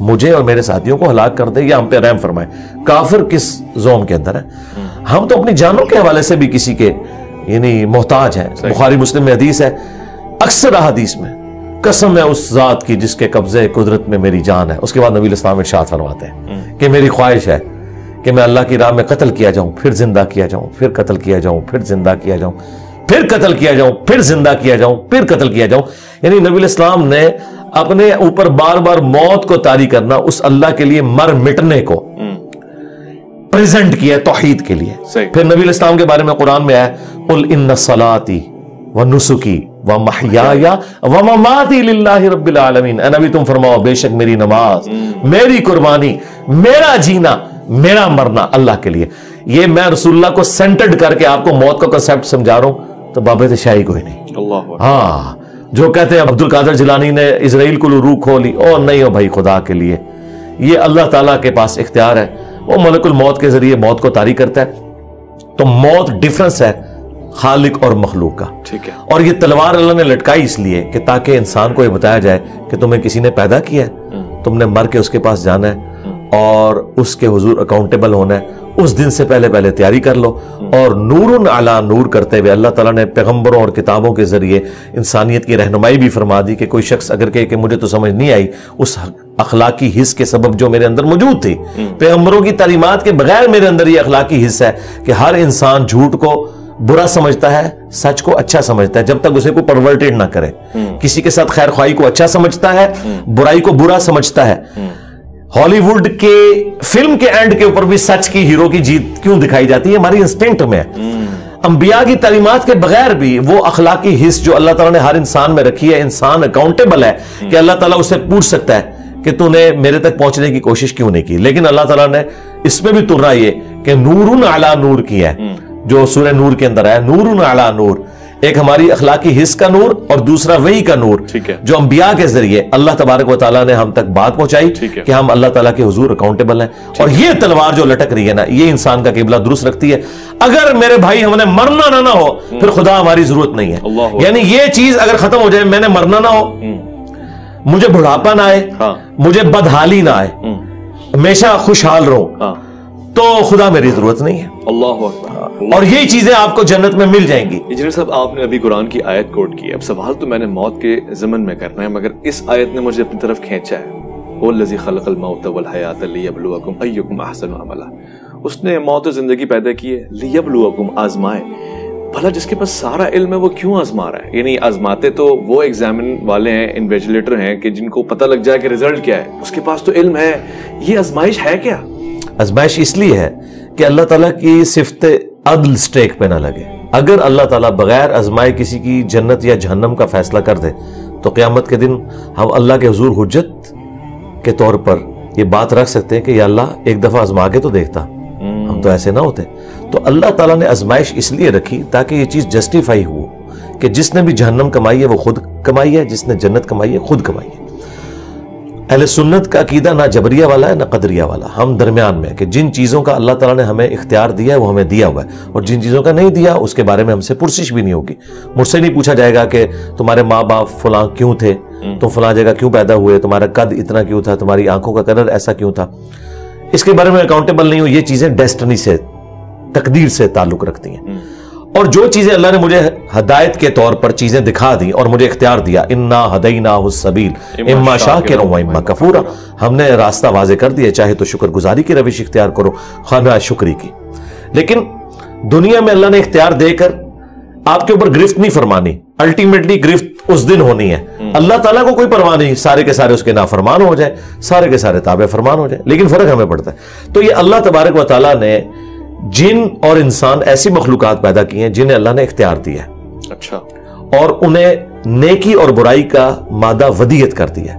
مجھے اور میرے ساتھیوں کو ہلاک کر دے یا ہم پہ رحم فرمائے. کافر کس زون کے اندر ہے؟ ہم تو اپنی جانوں کے حوالے سے بھی کسی کے یعنی محتاج ہیں. بخاری مسلم میں حدیث ہے, اکثر احادیث میں قسم ہے اس ذات کی جس کے قبضے قدرت میں میری جان ہے. اس کے بعد نبی اسلام ارشاد فرماتے ہیں کہ میری خواہش ہے کہ میں اللہ کی راہ میں قتل کیا جاؤں, پھر زندہ کیا جاؤں, پھر قتل کیا جاؤں, پھر زندہ کیا جاؤں, پھر قتل کیا جاؤں, پھر زندہ کیا جاؤں, پھر قتل کیا جاؤں. یعنی نبی اسلام نے اپنے اوپر بار بار موت کو طاری کرنا اس اللہ کے لیے مر مٹنے کو پریزنٹ کیا توحید کے لیے. پھر نبی اسلام کے بارے میں قرآن میں آیا قل ان صلاتي ونسكي ومحياي ومماتي لله رب العالمین. اے نبی تم فرماؤ بے شک میری نماز, میری قربانی, میرا جینا, میرا مرنا اللہ کے لیے. یہ میں رسول اللہ کو سینٹرڈ کر کے آپ کو موت کا کنسیپٹ سمجھا رہا ہوں تو بابت شاہی کوئی نہیں. ہاں جو کہتے ہیں عبد القادر جیلانی نے اسرائیل کو روح کھولی, اور نہیں ہو بھائی خدا کے لیے, یہ اللہ تعالیٰ کے پاس اختیار ہے, وہ ملک الموت کے ذریعے موت کو طاری کرتا ہے. تو موت ڈیفرنس ہے خالق اور مخلوق کا. ٹھیک ہے. اور یہ تلوار اللہ نے لٹکائی اس لیے کہ تاکہ انسان کو یہ بتایا جائے کہ تمہیں کسی نے پیدا کیا ہے, تم نے مر کے اس کے پاس جانا ہے اور اس کے حضور اکاؤنٹیبل ہونا ہے. اس دن سے پہلے تیاری کر لو. اور نور علی نور کرتے ہوئے اللہ تعالیٰ نے پیغمبروں اور کتابوں کے ذریعے انسانیت کی رہنمائی بھی فرما دی کہ کوئی شخص اگر کہے کہ مجھے تو سمجھ نہیں آئی اس اخلاقی حص کے سبب جو میرے اندر موجود تھی, پیغمبروں کی تعلیمات کے بغیر میرے اندر یہ اخلاقی حص ہے کہ ہر انسان جھوٹ کو برا سمجھتا ہے, سچ کو اچھا سمجھتا ہے جب تک اسے کوئی پرورٹیڈ نہ کرے. کسی کے ساتھ خیر خواہی کو اچھا سمجھتا ہے, برائی کو برا سمجھتا ہے. ہالی ووڈ کے فلم کے اینڈ کے اوپر بھی سچ کی ہیرو کی جیت کیوں دکھائی جاتی ہے؟ ہماری انسٹنکٹ میں. انبیاء کی تعلیمات کے بغیر بھی وہ اخلاقی حص جو اللہ تعالیٰ نے ہر انسان میں رکھی ہے, انسان اکاؤنٹیبل ہے کہ اللہ تعالیٰ اسے پوچھ سکتا ہے کہ تو نے میرے تک پہنچنے کی کوشش کیوں نہیں کی. لیکن اللہ تعالیٰ نے اس میں بھی ترا یہ کہ نور علی نور کیا ہے, جو سورہ نور کے اندر ہے نور علی نور. ایک ہماری اخلاقی حص کا نور اور دوسرا وحی کا نور جو انبیاء کے ذریعے اللہ تبارک و تعالیٰ نے ہم تک بات پہنچائی کہ ہم اللہ تعالیٰ کے حضور اکاؤنٹیبل ہیں. اور یہ تلوار جو لٹک رہی ہے نا, یہ انسان کا قبلہ درست رکھتی ہے. اگر میرے بھائی ہم نے مرنا نہ ہو پھر خدا ہماری ضرورت نہیں ہے. یعنی یہ چیز اگر ختم ہو جائے, میں نے مرنا نہ ہو, مجھے بڑھاپا نہ آئے, مجھے بدحالی نہ آئے, ہمیشہ خوشحال رہوں, تو خدا میری ضرورت نہیں ہے. اللہ اکبر. اور یہی چیزیں آپ کو جنت میں مل جائیں گی. انجینئر صاحب آپ نے ابھی قرآن کی آیت کوٹ کی. اب سوال تو میں نے موت کے ضمن میں کرنا ہے, مگر اس آیت نے مجھے اپنی طرف کھینچا ہے. وَالَّذِي خَلَقَ الْمَوْتَ وَالْحَيَاةَ لِيَبْلُوَكُمْ أَيُّكُمْ أَحْسَنُ عَمَلًا. اس نے موت و زندگی پیدا کی ہے لِيَبْلُوَكُمْ, آزمائے. بھلا جس کے پاس سارا علم ہے وہ کیوں آزما رہا ہے؟ یعنی آزماتے تو وہ ایگزامن والے ہیں, انویجیلیٹر ہیں کہ جن کو پتہ لگ جائے کہ ریزلٹ کیا ہے. اس کے پاس تو علم ہے. یہ آزمائش ہے کیا؟ آزمائش اس لیے ہے کہ اللہ تعالیٰ کی صفت عدل سٹیک پہ نہ لگے. اگر اللہ تعالیٰ بغیر آزمائے کسی کی جنت یا جہنم کا فیصلہ کر دے تو قیامت کے دن ہم اللہ کے حضور حجت کے طور پر یہ بات رکھ سکتے ہیں کہ یا اللہ ایک دفعہ آزما کے تو دیکھتا. ہم تو ایسے نہ ہوتے. تو اللہ تعالیٰ نے آزمائش اس لیے رکھی تاکہ یہ چیز جسٹیفائی ہو کہ جس نے بھی جہنم کمائی ہے وہ خود کمائی ہے, جس نے جنت کمائی ہے خود کمائی ہے. اہل سنت کا عقیدہ نہ جبریہ والا ہے نہ قدریہ والا, ہم درمیان میں کہ جن چیزوں کا اللہ تعالیٰ نے ہمیں اختیار دیا ہے وہ ہمیں دیا ہوا ہے, اور جن چیزوں کا نہیں دیا اس کے بارے میں ہم سے پرسش بھی نہیں ہوگی. مجھ سے نہیں پوچھا جائے گا کہ تمہارے ماں باپ فلاں کیوں تھے, تم فلاں جگہ کیوں پیدا ہوئے, تمہارا قد اتنا کیوں تھا, تمہاری آنکھوں کا کلر ایسا کیوں تھا. اس کے بارے میں اکاؤنٹیبل نہیں ہو. یہ چیزیں ڈیسٹنی سے, تقدیر سے تعلق رکھتی ہیں. اور جو چیزیں اللہ نے مجھے ہدایت کے طور پر چیزیں دکھا دی اور مجھے اختیار دیا, انا ہدیناہ السبیل اما شاکرا و اما کفورا, ہم نے راستہ واضح کر دیا, چاہے تو شکر گزاری کی روش اختیار کرو خواہ شکری کی. لیکن دنیا میں اللہ نے اختیار دے کر آپ کے اوپر گرفت نہیں فرمانی. الٹیمیٹلی گرفت اس دن ہونی ہے. اللہ تعالیٰ کو کوئی پرواہ نہیں, سارے کے سارے اس کے نافرمان ہو جائے, سارے کے سارے تابع فرمان ہو جائے, لیکن فرق ہمیں پڑتا ہے. تو یہ اللہ تبارک و تعالیٰ نے جن اور انسان ایسی مخلوقات پیدا کی ہیں جنہیں اللہ نے اختیار دیا ہے. اچھا. اور انہیں نیکی اور برائی کا مادہ ودیت کر دیا.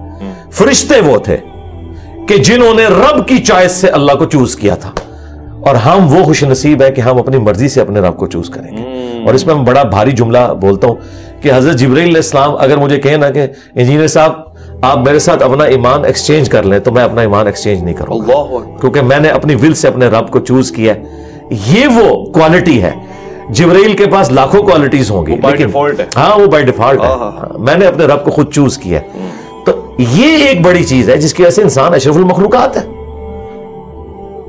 فرشتے وہ تھے کہ جنہوں نے رب کی چوائس سے اللہ کو چوز کیا تھا, اور ہم وہ خوش نصیب ہیں کہ ہم اپنی مرضی سے اپنے رب کو چوز کریں گے. اور اس میں میں بڑا بھاری جملہ بولتا ہوں کہ حضرت جبرائیل علیہ السلام اگر مجھے کہیں نا کہ انجینئر صاحب آپ میرے ساتھ اپنا ایمان ایکسچینج کر لیں, تو میں اپنا ایمان ایکسچینج نہیں کروں گا, کیونکہ میں نے اپنی ول سے اپنے رب کو چوز کیا ہے. یہ وہ کوالٹی ہے. جبرائیل کے پاس لاکھوں کوالٹیز ہوں گی, ہاں وہ بائی ڈیفالٹ ہے. میں نے اپنے رب کو خود چوز کیا. تو یہ ایک بڑی چیز ہے جس کی وجہ سے انسان اشرف المخلوقات ہے.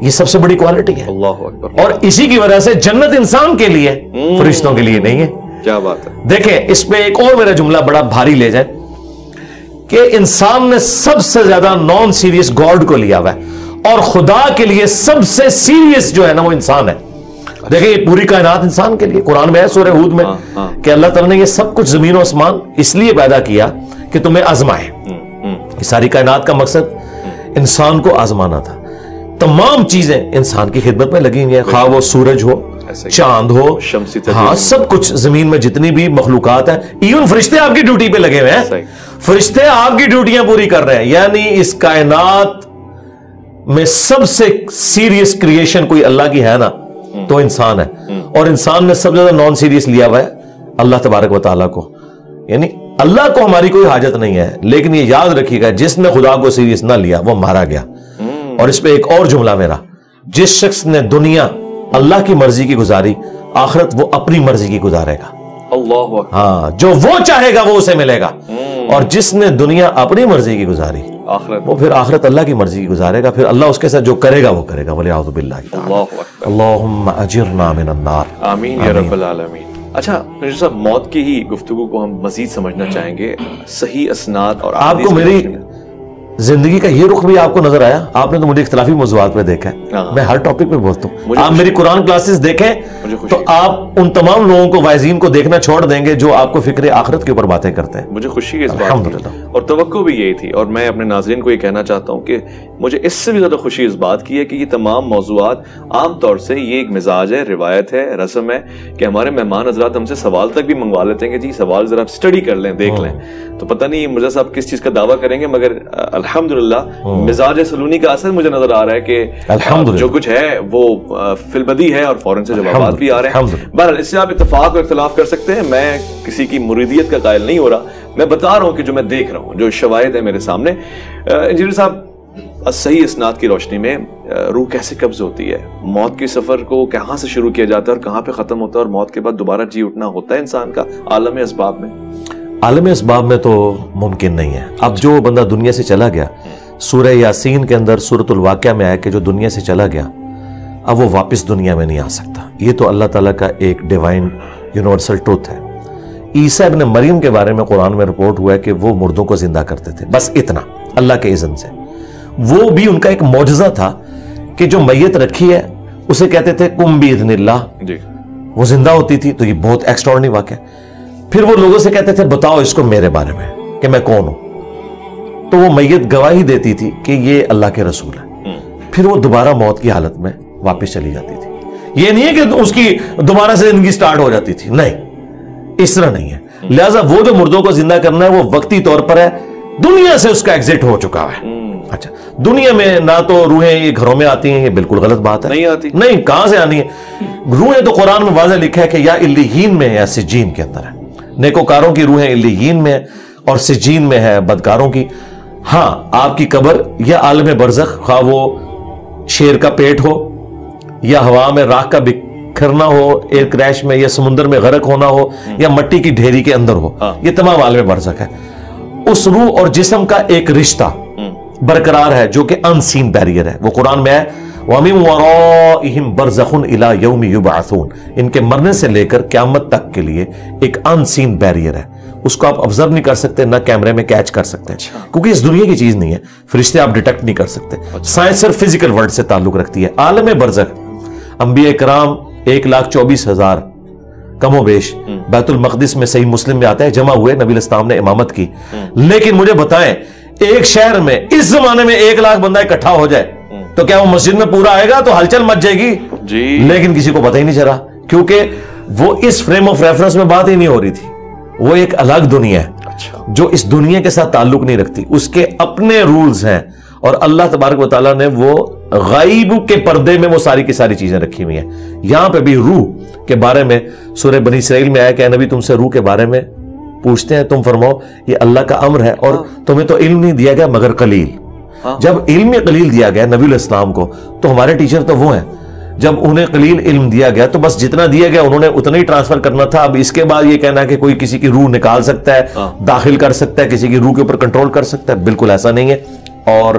یہ سب سے بڑی کوالٹی ہے. اللہ اکبر. اور اسی کی وجہ سے جنت انسان کے لیے, فرشتوں کے لیے نہیں ہے. کیا بات ہے. دیکھیں اس پہ ایک اور میرا جملہ بڑا بھاری لے جائیں کہ انسان نے سب سے زیادہ نان سیریس گاڈ کو لیا ہوا ہے اور خدا کے لیے سب سے سیریس جو ہے نا وہ انسان ہے. دیکھیں یہ پوری کائنات انسان کے لیے, قرآن میں ہے سورہ ہود میں کہ اللہ تعالیٰ نے یہ سب کچھ زمین و آسمان اس لیے پیدا کیا کہ تمہیں آزمائے. یہ ساری کائنات کا مقصد انسان کو آزمانا تھا. تمام چیزیں انسان کی خدمت میں لگی ہوئی ہیں, خواہ وہ سورج ہو, چاند ہو, ہاں سب کچھ زمین میں جتنی بھی مخلوقات ہیں, ایون فرشتے آپ کی ڈیوٹی پہ لگے ہوئے ہیں. فرشتے آپ کی ڈیوٹیاں پوری کر رہے ہیں. یعنی اس کائنات میں سب سے سیریس کریشن کوئی اللہ کی ہے نا تو انسان ہے. اور انسان نے سب سے زیادہ نان سیریس لیا ہوا ہے اللہ تبارک و تعالیٰ کو. یعنی اللہ کو ہماری کوئی حاجت نہیں ہے, لیکن یہ یاد رکھیے گا جس نے خدا کو سیریس نہ لیا وہ مارا گیا. اور اس پہ ایک اور جملہ میرا, جس شخص نے دنیا اللہ کی مرضی کی گزاری, آخرت وہ اپنی مرضی کی گزارے گا. اللہ ہاں, جو وہ چاہے گا وہ اسے ملے گا. اور جس نے دنیا اپنی مرضی کی گزاری, وہ پھر آخرت اللہ کی مرضی کی گزارے گا. پھر اللہ اس کے ساتھ جو کرے گا وہ کرے گا. وَلِعَوْذُ بِاللَّهِ اللہم اجرنا من النار. آمین یا رب العالمین. اچھا مرزا صاحب, موت کی ہی گفتگو کو ہم مزید سمجھنا چاہیں گے. صحیح اسناد اور آپ کو میری زندگی کا یہ رخ بھی آپ کو نظر آیا؟ آپ نے تو مجھے اختلافی موضوعات پہ دیکھا ہے, میں ہر ٹاپک پہ بولتا ہوں. آپ میری قرآن کلاسز دیکھیں تو آپ ان تمام لوگوں کو, وائزین کو دیکھنا چھوڑ دیں گے جو آپ کو فکر آخرت کے اوپر باتیں کرتے ہیں. مجھے خوشی ہے اس بات کی اور توقع بھی یہی تھی. اور میں اپنے ناظرین کو یہ کہنا چاہتا ہوں کہ مجھے اس سے بھی زیادہ خوشی اس بات کی ہے کہ یہ تمام موضوعات عام طور سے یہ ایک مزاج ہے, روایت ہے, رسم ہے کہ ہمارے مہمان حضرات ہم سے سوال تک بھی منگوا لیتے ہیں کہ جی سوال ذرا اسٹڈی کر لیں, دیکھ لیں. تو پتہ نہیں مرزا صاحب کس چیز کا دعویٰ کریں گے, مگر الحمدللہ مزاج سلونی کا اثر مجھے نظر آ رہا ہے کہ جو کچھ ہے وہ فی البدی ہے اور فوراً سے جوابات بھی آ رہے ہیں. بہرحال اس سے آپ اتفاق اور اختلاف کر سکتے ہیں, میں کسی کی مریدیت کا قائل نہیں ہو رہا, میں بتا رہا ہوں کہ جو میں دیکھ رہا ہوں, جو شواہد ہے میرے سامنے. انجینئر صاحب, صحیح اسناد کی روشنی میں روح کیسے قبض ہوتی ہے؟ موت کے سفر کو کہاں سے شروع کیا جاتا ہے اور کہاں پہ ختم ہوتا ہے, اور موت کے بعد دوبارہ جی اٹھنا ہوتا ہے انسان کا عالم اسباب میں؟ عالم اسباب میں تو ممکن نہیں ہے. اب جو بندہ دنیا سے چلا گیا, سورہ یاسین کے اندر سورۃ الواقعہ میں آیا کہ جو دنیا سے چلا گیا اب وہ واپس دنیا میں نہیں آ سکتا. یہ تو اللہ تعالیٰ کا ایک ڈیوائن یونیورسل ٹروتھ ہے. عیسیٰ ابن مریم کے بارے میں قرآن میں رپورٹ ہوا ہے کہ وہ مردوں کو زندہ کرتے تھے, بس اتنا, اللہ کے اذن سے. وہ بھی ان کا ایک معجزہ تھا کہ جو میت رکھی ہے اسے کہتے تھے کم باذن اللہ, وہ زندہ ہوتی تھی. تو یہ بہت ایکسٹراڈنری واقعہ. پھر وہ لوگوں سے کہتے تھے بتاؤ اس کو میرے بارے میں کہ میں کون ہوں, تو وہ میت گواہی دیتی تھی کہ یہ اللہ کے رسول ہے. پھر وہ دوبارہ موت کی حالت میں واپس چلی جاتی تھی. یہ نہیں ہے کہ اس کی دوبارہ سے زندگی سٹارٹ ہو جاتی تھی, نہیں, اس طرح نہیں ہے. لہٰذا وہ جو مردوں کو زندہ کرنا ہے وہ وقتی طور پر ہے, دنیا سے اس کا ایگزٹ ہو چکا ہے. اچھا, دنیا میں نہ تو روحیں یہ گھروں میں آتی ہیں, یہ بالکل غلط بات ہے, نہیں آتی, نہیں, کہاں سے آنی ہے روحیں؟ تو قرآن میں واضح لکھا ہے کہ یا علیین میں ہے یا سجین کے اندر ہے. نیکوکاروں کی روحیں علیین میں اور سجین میں ہے بدکاروں کی. ہاں, آپ کی قبر یا عالم برزخ, خواہ وہ شیر کا پیٹ ہو یا ہوا میں راکھ کا بکھرنا ہو, ایئر کریش میں یا سمندر میں غرق ہونا ہو یا مٹی کی ڈھیری کے اندر ہو, یہ تمام عالم برزخ ہے. اس روح اور جسم کا ایک رشتہ برقرار ہے جو کہ ان سین بیریئر ہے. وہ قرآن میں ہے وَمِن وَرَائِهِمْ بَرْزَخٌ إِلَى يَوْمِ يُبْعَثُونَ, ان کے مرنے سے لے کر قیامت تک کے لیے ایک ان سین بیریئر ہے. اس کو آپ آبزرو نہیں کر سکتے, نہ کیمرے میں کیچ کر سکتے ہیں, کیونکہ اس دنیا کی چیز نہیں ہے. فرشتے آپ ڈیٹیکٹ نہیں کر سکتے. سائنس صرف فزیکل ورلڈ سے تعلق رکھتی ہے. عالم برزخ انبیاء کرام 1,24,000 کم و بیش بیت المقدس میں, صحیح مسلم میں آتا ہے, جمع ہوئے, نبی الاسلام نے امامت کی. لیکن مجھے بتائیں ایک شہر میں اس زمانے میں 1 لاکھ بندہ اکٹھا ہو جائے تو کیا وہ مسجد میں پورا آئے گا؟ تو ہلچل مچ جائے گی جی. لیکن کسی کو پتہ ہی نہیں چلا, کیونکہ وہ اس فریم آف ریفرنس میں بات ہی نہیں ہو رہی تھی. وہ ایک الگ دنیا ہے جو اس دنیا کے ساتھ تعلق نہیں رکھتی, اس کے اپنے رولز ہیں. اور اللہ تبارک و تعالیٰ نے وہ غیب کے پردے میں وہ ساری کی ساری چیزیں رکھی ہوئی ہیں. یہاں پہ بھی روح کے بارے میں سورہ بنی اسرائیل میں آیا کہ اے نبی تم سے روح کے بارے میں پوچھتے ہیں, تم فرماؤ یہ اللہ کا امر ہے اور تمہیں تو علم نہیں دیا گیا مگر قلیل. جب علم قلیل دیا گیا نبی الاسلام کو تو ہمارے ٹیچر تو وہ ہیں, جب انہیں قلیل علم دیا گیا تو بس جتنا دیا گیا انہوں نے اتنا ہی ٹرانسفر کرنا تھا. اب اس کے بعد یہ کہنا کہ کوئی کسی کی روح نکال سکتا ہے, داخل کر سکتا ہے, کسی کی روح کے اوپر کنٹرول کر سکتا ہے, بالکل ایسا نہیں ہے. اور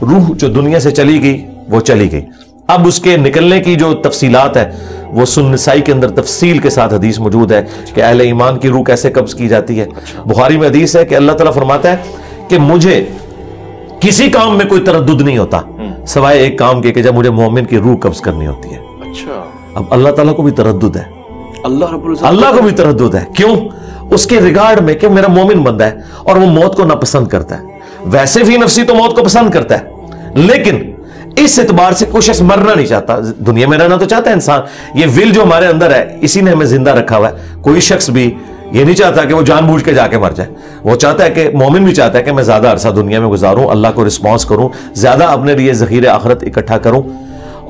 روح جو دنیا سے چلی گئی وہ چلی گئی. اب اس کے نکلنے کی جو تفصیلات ہے وہ سنن نسائی کے اندر تفصیل کے ساتھ حدیث موجود ہے کہ اہل ایمان کی روح کیسے قبض کی جاتی ہے. بخاری میں حدیث ہے کہ اللہ تعالیٰ فرماتا ہے کہ مجھے کسی کام میں کوئی تردد نہیں ہوتا سوائے ایک کام کے کہ جب مجھے مومن کی روح قبض کرنی ہوتی ہے. اچھا, اب اللہ تعالیٰ کو بھی تردد ہے, اللہ کو بھی تردد ہے. کیوں؟ اس کے ریگارڈ میں کہ میرا مومن بندہ ہے اور وہ موت کو ناپسند کرتا ہے. ویسے فی نفسی تو موت کو پسند کرتا ہے, لیکن اس اعتبار سے کوئی شخص مرنا نہیں چاہتا. دنیا میں رہنا تو چاہتا ہے انسان, یہ ول جو ہمارے اندر ہے اسی نے ہمیں زندہ رکھا ہوا ہے. کوئی شخص بھی یہ نہیں چاہتا کہ وہ جان بوجھ کے جا کے مر جائے. وہ چاہتا ہے کہ مومن بھی چاہتا ہے کہ میں زیادہ عرصہ دنیا میں گزاروں, اللہ کو رسپانس کروں, زیادہ اپنے لیے ذخیرہ آخرت اکٹھا کروں.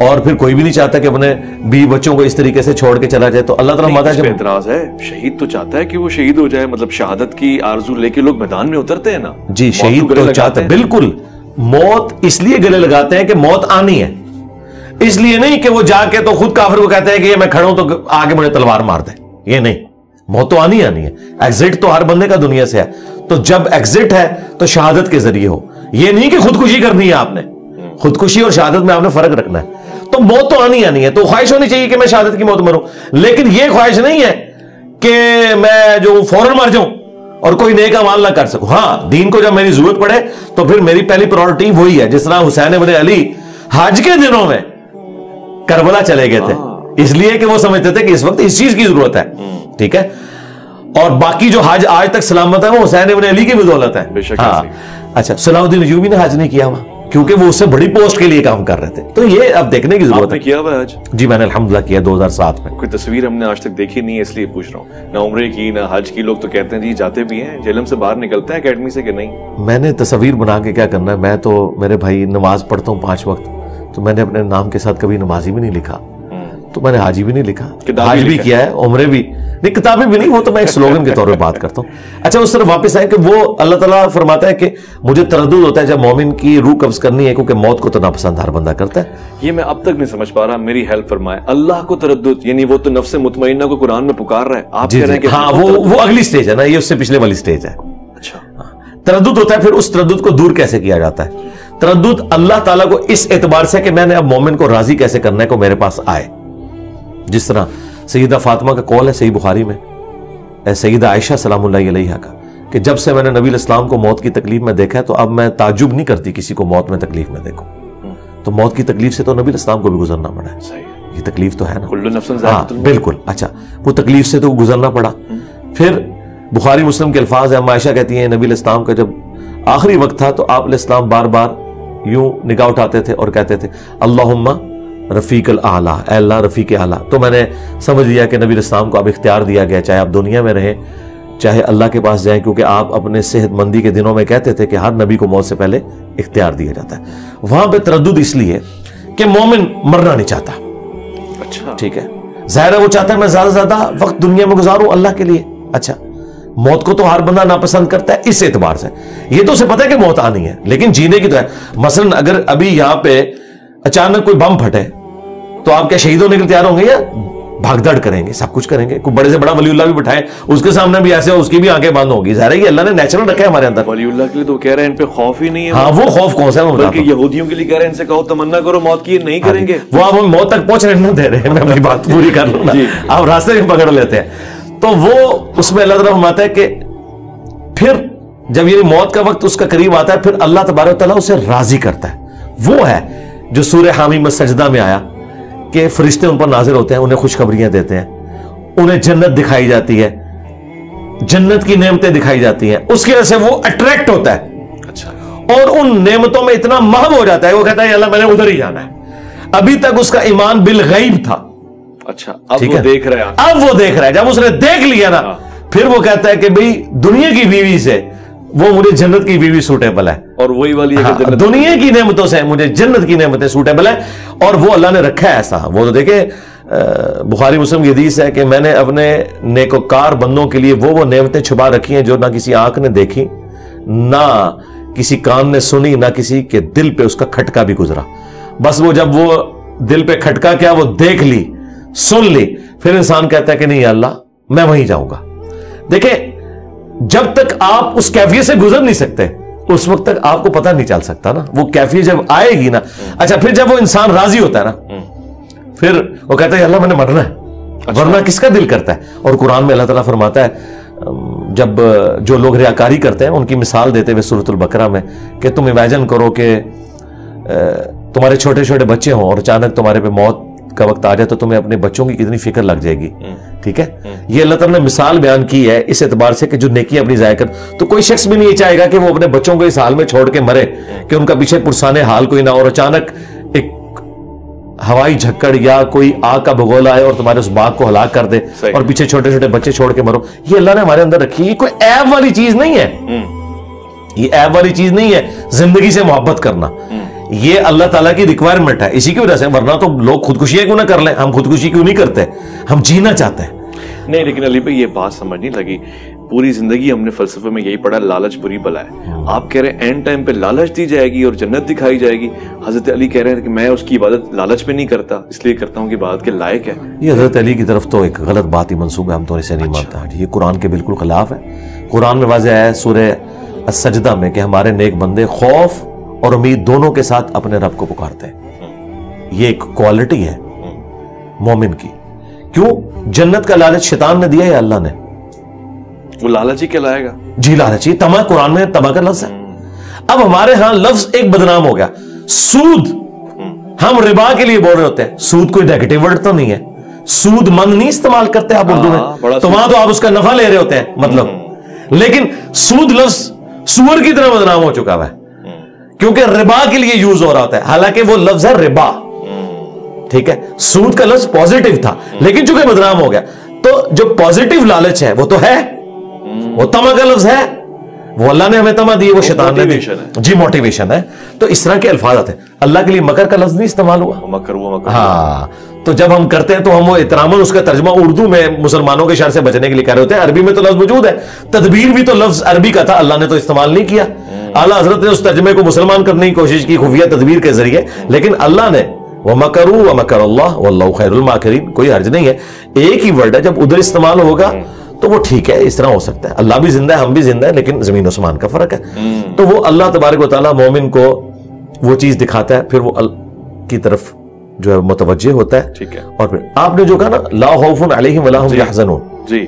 اور پھر کوئی بھی نہیں چاہتا کہ اپنے بیوی بچوں کو اس طریقے سے چھوڑ کے چلا جائے. تو اللہ تعالیٰ ماتا ہے اعتراض ہے, شہید تو چاہتا ہے کہ وہ شہید ہو جائے, مطلب شہادت کی آرزو لے کے لوگ میدان میں اترتے ہیں نا. جی, شہید تو چاہتا ہے, بالکل. موت اس لیے گلے لگاتے ہیں کہ موت آنی ہے, اس لیے نہیں کہ وہ جا کے تو خود کافر کو کہتے ہیں کہ یہ میں کھڑا ہوں تو آگے مجھے تلوار مار دے. یہ نہیں, موت تو آنی ہے. ایگزٹ تو ہر بندے کا دنیا سے ہے, تو جب ایگزٹ ہے تو شہادت کے ذریعے ہو. یہ نہیں کہ خودکشی کرنی ہے آپ نے, خودکشی اور شہادت میں آپ نے فرق رکھنا ہے. تو موت تو آنی ہے, تو خواہش ہونی چاہیے کہ میں شہادت کی موت مروں, لیکن یہ خواہش نہیں ہے کہ میں جو فوراً مر جاؤں اور کوئی نیک اعمال نہ کر سکوں. ہاں, دین کو جب میری ضرورت پڑے تو پھر میری پہلی پرائورٹی وہی ہے. جس طرح حسین ابن علی حج کے دنوں میں کربلا چلے گئے تھے, اس لیے کہ وہ سمجھتے تھے کہ اس وقت اس چیز کی ضرورت ہے. ٹھیک ہے, اور باقی جو حج آج تک سلامت ہے وہ حسین ابن علی کی بدولت ہے. ہاں, اچھا, صلاح الدین ایوبی نے حج نہیں کیا ہوا کیونکہ وہ اس سے بڑی پوسٹ کے لیے کام کر رہے تھے. تو یہ اب دیکھنے کی ضرورت ہے. کیا ہوا حج؟ جی میں نے الحمدللہ کیا 2007 میں. کوئی تصویر ہم نے آج تک دیکھی نہیں ہے, اس لیے پوچھ رہا ہوں. نہ عمرے کی نہ حج کی. لوگ تو کہتے ہیں جی جاتے بھی ہیں, جہلم سے باہر نکلتے ہیں اکیڈمی سے کہ نہیں. میں نے تصویر بنا کے کیا کرنا ہے, میں تو میرے بھائی نماز پڑھتا ہوں 5 وقت, تو میں نے اپنے نام کے ساتھ کبھی نمازی بھی نہیں لکھا, تو میں نے حاجی بھی نہیں لکھا, حج بھی کیا ہے, عمرے بھی نہیں, کتابیں بھی نہیں. وہ تو میں ایک سلوگن کے طور پہ بات کرتا ہوں. اچھا, اس طرح واپس آئے کہ وہ اللہ تعالیٰ فرماتا ہے کہ مجھے تردد ہوتا ہے جب مومن کی روح قبض کرنی ہے, کیونکہ موت کو تو ناپسند ہر بندہ کرتا ہے. یہ میں اب تک نہیں سمجھ پا رہا, میری ہیلپ فرمائے. اللہ کو تردد یعنی وہ تو نفس مطمئنہ کو قرآن میں پکار رہا ہے, آپ کہہ رہے ہیں کہ ہاں وہ اگلی سٹیج ہے نا, یہ اس سے پچھلے والی سٹیج ہے. اچھا, تردد ہوتا ہے. پھر اس تردد کو دور کیسے کیا جاتا ہے؟ تردد اللہ تعالیٰ کو اس اعتبار سے کہ میں نے اب مومن کو راضی کیسے کرنا ہے کو میرے پاس آئے. جس طرح سیدہ فاطمہ کا قول ہے صحیح بخاری میں, سیدہ عائشہ سلام اللہ علیہا کا, کہ جب سے میں نے نبی الاسلام کو موت کی تکلیف میں دیکھا ہے تو اب میں تعجب نہیں کرتی کسی کو موت میں تکلیف میں دیکھوں. تو موت کی تکلیف سے تو نبی الاسلام کو بھی گزرنا پڑا ہے, یہ تکلیف تو ہے نا. ہاں بالکل. اچھا, وہ تکلیف سے تو گزرنا پڑا. پھر بخاری مسلم کے الفاظ ہیں, عائشہ کہتی ہیں نبی الاسلام کا جب آخری وقت تھا تو آپ علیہ السلام بار بار یوں نگاہ اٹھاتے تھے اور کہتے تھے اللہم رفیق الاعلیٰ, اے اللہ رفیق اعلیٰ. تو میں نے سمجھ لیا کہ نبی الاسلام کو اب اختیار دیا گیا, چاہے آپ دنیا میں رہیں چاہے اللہ کے پاس جائیں, کیونکہ آپ اپنے صحت مندی کے دنوں میں کہتے تھے کہ ہر نبی کو موت سے پہلے اختیار دیا جاتا ہے. وہاں پہ تردد اس لیے کہ مومن مرنا نہیں چاہتا. اچھا, ٹھیک ہے, ظاہر ہے وہ چاہتا ہے میں زیادہ سے زیادہ وقت دنیا میں گزاروں اللہ کے لیے. اچھا, موت کو تو ہر بندہ ناپسند کرتا ہے اس اعتبار سے. یہ تو اسے پتہ ہے کہ موت آنی ہے, لیکن جینے کی تو ہے. مثلا اگر ابھی یہاں پہ اچانک کوئی بم پھٹے تو آپ کیا شہید ہونے کے لیے تیار ہوں گے یا بھاگ دڑ کریں گے, سب کچھ کریں گے؟ کوئی بڑے سے بڑا ولی اللہ بھی بٹھائے اس کے سامنے بھی ایسے ہو, اس کی بھی آنکھیں بند ہوگی. ظاہر ہے کہ اللہ نے نیچرل رکھا ہے ہمارے اندر. ولی اللہ کے لیے تو کہہ رہے ہیں ان پہ خوف ہی نہیں ہے. ہاں, وہ خوف کون سا ہے؟ بلکہ یہودیوں کے لیے کہہ رہے ہیں ان سے کہو تمنا کرو موت کی, نہیں کریں گے. وہ آپ موت تک پہنچ نہیں دے رہے ہیں, میں اپنی بات پوری کر لوں نا, آپ راستے میں پکڑ لیتے ہیں. تو وہ اس میں اللہ تعالیٰ فرماتا ہے کہ پھر جب یہ موت کا وقت اس کا قریب آتا ہے پھر اللہ تبارک و تعالیٰ اسے راضی کرتا ہے. وہ ہے جو سورہ حامی میں سجدہ میں آیا کہ فرشتے ان پر نازل ہوتے ہیں, انہیں خوشخبریاں دیتے ہیں, انہیں جنت دکھائی جاتی ہے, جنت کی نعمتیں دکھائی جاتی ہیں, اس کی وجہ سے وہ اٹریکٹ ہوتا ہے. اچھا, اور ان نعمتوں میں اتنا محو ہو جاتا ہے, وہ کہتا ہے اللہ میں نے ادھر ہی جانا ہے. ابھی تک اس کا ایمان بالغیب تھا. اچھا, اب وہ دیکھ رہا ہے. اب وہ دیکھ رہا ہے. جب اس نے دیکھ لیا نا پھر وہ کہتا ہے کہ بھئی دنیا کی بیوی سے وہ مجھے جنت کی بیوی سوٹیبل ہے, اور وہی والی دنیا کی نعمتوں سے مجھے جنت کی نعمتیں سوٹیبل ہیں. اور وہ اللہ نے رکھا ہے ایسا. وہ تو دیکھیں بخاری مسلم کی حدیث ہے کہ میں نے اپنے نیکوکار بندوں کے لیے وہ نعمتیں چھپا رکھی ہیں جو نہ کسی آنکھ نے دیکھی, نہ کسی کان نے سنی, نہ کسی کے دل پہ اس کا کھٹکا بھی گزرا. بس وہ جب وہ دل پہ کھٹکا کیا وہ دیکھ لی, سن لی, پھر انسان کہتا ہے کہ نہیں اللہ میں وہیں جاؤں گا. دیکھیں جب تک آپ اس کیفیت سے گزر نہیں سکتے اس وقت تک آپ کو پتہ نہیں چل سکتا نا. وہ کیفیت جب آئے گی نا, اچھا پھر جب وہ انسان راضی ہوتا ہے نا پھر وہ کہتا ہے اللہ میں نے مرنا ہے, ورنہ کس کا دل کرتا ہے. اور قرآن میں اللہ تعالیٰ فرماتا ہے جب جو لوگ ریاکاری کرتے ہیں ان کی مثال دیتے ہوئے سورۃ البقرہ میں کہ تم امیجن کرو کہ تمہارے چھوٹے چھوٹے بچے ہوں اور اچانک تمہارے پہ موت کا وقت آ جائے تو تمہیں اپنے بچوں کی کتنی فکر لگ جائے گی. ٹھیک ہے, یہ اللہ تعالیٰ نے مثال بیان کی ہے اس اعتبار سے کہ جو نیکی اپنی ضائع کر, تو کوئی شخص بھی نہیں یہ چاہے گا کہ وہ اپنے بچوں کو اس حال میں چھوڑ کے مرے کہ ان کا پیچھے پرسانے حال کوئی نہ, اور اچانک ایک ہوائی جھکڑ یا کوئی آگ کا بگولا آئے اور تمہارے اس باغ کو ہلاک کر دے اور پیچھے چھوٹے چھوٹے بچے چھوڑ کے مرو. یہ اللہ نے ہمارے اندر رکھی ہے, یہ کوئی عیب والی چیز نہیں ہے, یہ عیب والی چیز نہیں ہے زندگی سے محبت کرنا. یہ اللہ تعالیٰ کی ریکوائرمنٹ ہے, اسی کی وجہ سے, ورنہ تو لوگ خودکشی کیوں نہ کر لیں. ہم خودکشی کیوں نہیں کرتے, ہم جینا چاہتے ہیں. نہیں لیکن علی بھائی یہ بات سمجھ نہیں لگی, پوری زندگی ہم نے فلسفے میں یہی پڑھا لالچ بری بلا ہے. آپ کہہ رہے ہیں اینڈ ٹائم پہ لالچ دی جائے گی اور جنت دکھائی جائے گی. حضرت علی کہہ رہے ہیں کہ میں اس کی عبادت لالچ پہ نہیں کرتا, اس لیے کرتا ہوں کہ عبادت کے لائق ہے. یہ حضرت علی کی طرف تو ایک غلط بات ہی منسوب ہے, ہم تو اسے نہیں مانتا. یہ قرآن کے بالکل خلاف ہے. قرآن میں واضح ہے سورہ السجدہ میں کہ ہمارے نیک بندے خوف اور امید دونوں کے ساتھ اپنے رب کو پکارتے ہیں. یہ ایک کوالٹی ہے مومن کی. کیوں؟ جنت کا لالچ شیطان نے دیا یا اللہ نے؟ وہ لالچ ہی کہلائے گا. جی لالچ, طمع قرآن میں طمع کا لفظ ہے. اب ہمارے ہاں لفظ ایک بدنام ہو گیا, سود. ہم ربا کے لیے بول رہے ہوتے ہیں, سود کوئی نیگیٹو ورڈ تو نہیں ہے, سود مند نہیں استعمال کرتے آپ اردو میں, تو وہاں تو آپ اس کا نفع لے رہے ہوتے ہیں مطلب. لیکن سود لفظ سور کی طرح بدنام ہو چکا ہے کیونکہ ربا کے لیے یوز ہو رہا ہوتا ہے, حالانکہ وہ لفظ ہے ربا. ٹھیک ہے, سود کا لفظ پازیٹیو تھا لیکن چونکہ بدنام ہو گیا, تو جو پازیٹیو لالچ ہے وہ تو ہے, وہ طمع کا لفظ ہے, وہ اللہ نے ہمیں طمع دی, وہ شیطان نے دی. جی موٹیویشن ہے. تو اس طرح کے الفاظ آتے ہیں. اللہ کے لیے مکر کا لفظ نہیں استعمال ہوا, مکر. ہاں, تو جب ہم کرتے ہیں تو ہم وہ احتراماً اس کا ترجمہ اردو میں مسلمانوں کے شر سے بچنے کے لیے کہہ رہے ہوتے ہیں. عربی میں تو لفظ موجود ہے, تدبیر بھی تو لفظ عربی کا تھا, اللہ نے تو استعمال نہیں کیا. اعلیٰ حضرت نے اس ترجمے کو مسلمان کرنے کی کوشش کی خفیہ تدبیر کے ذریعے, لیکن اللہ نے وَمَكَرُوا وَمَكَرَ اللَّهُ وَاللَّهُ خَيْرُ الْمَاكِرِينَ. کوئی حرج نہیں ہے, ایک ہی ورڈ ہے, جب ادھر استعمال ہوگا تو وہ ٹھیک ہے, اس طرح ہو سکتا ہے. اللہ بھی زندہ ہے, ہم بھی زندہ ہیں, لیکن زمین و آسمان کا فرق ہے. تو وہ اللہ تبارک و تعالیٰ مومن کو وہ چیز دکھاتا ہے, پھر وہ کی طرف جو ہے متوجہ ہوتا ہے. ٹھیک ہے. اور پھر آپ نے جو کہا نا لا خوف علیہم ولا هم یحزنون, جی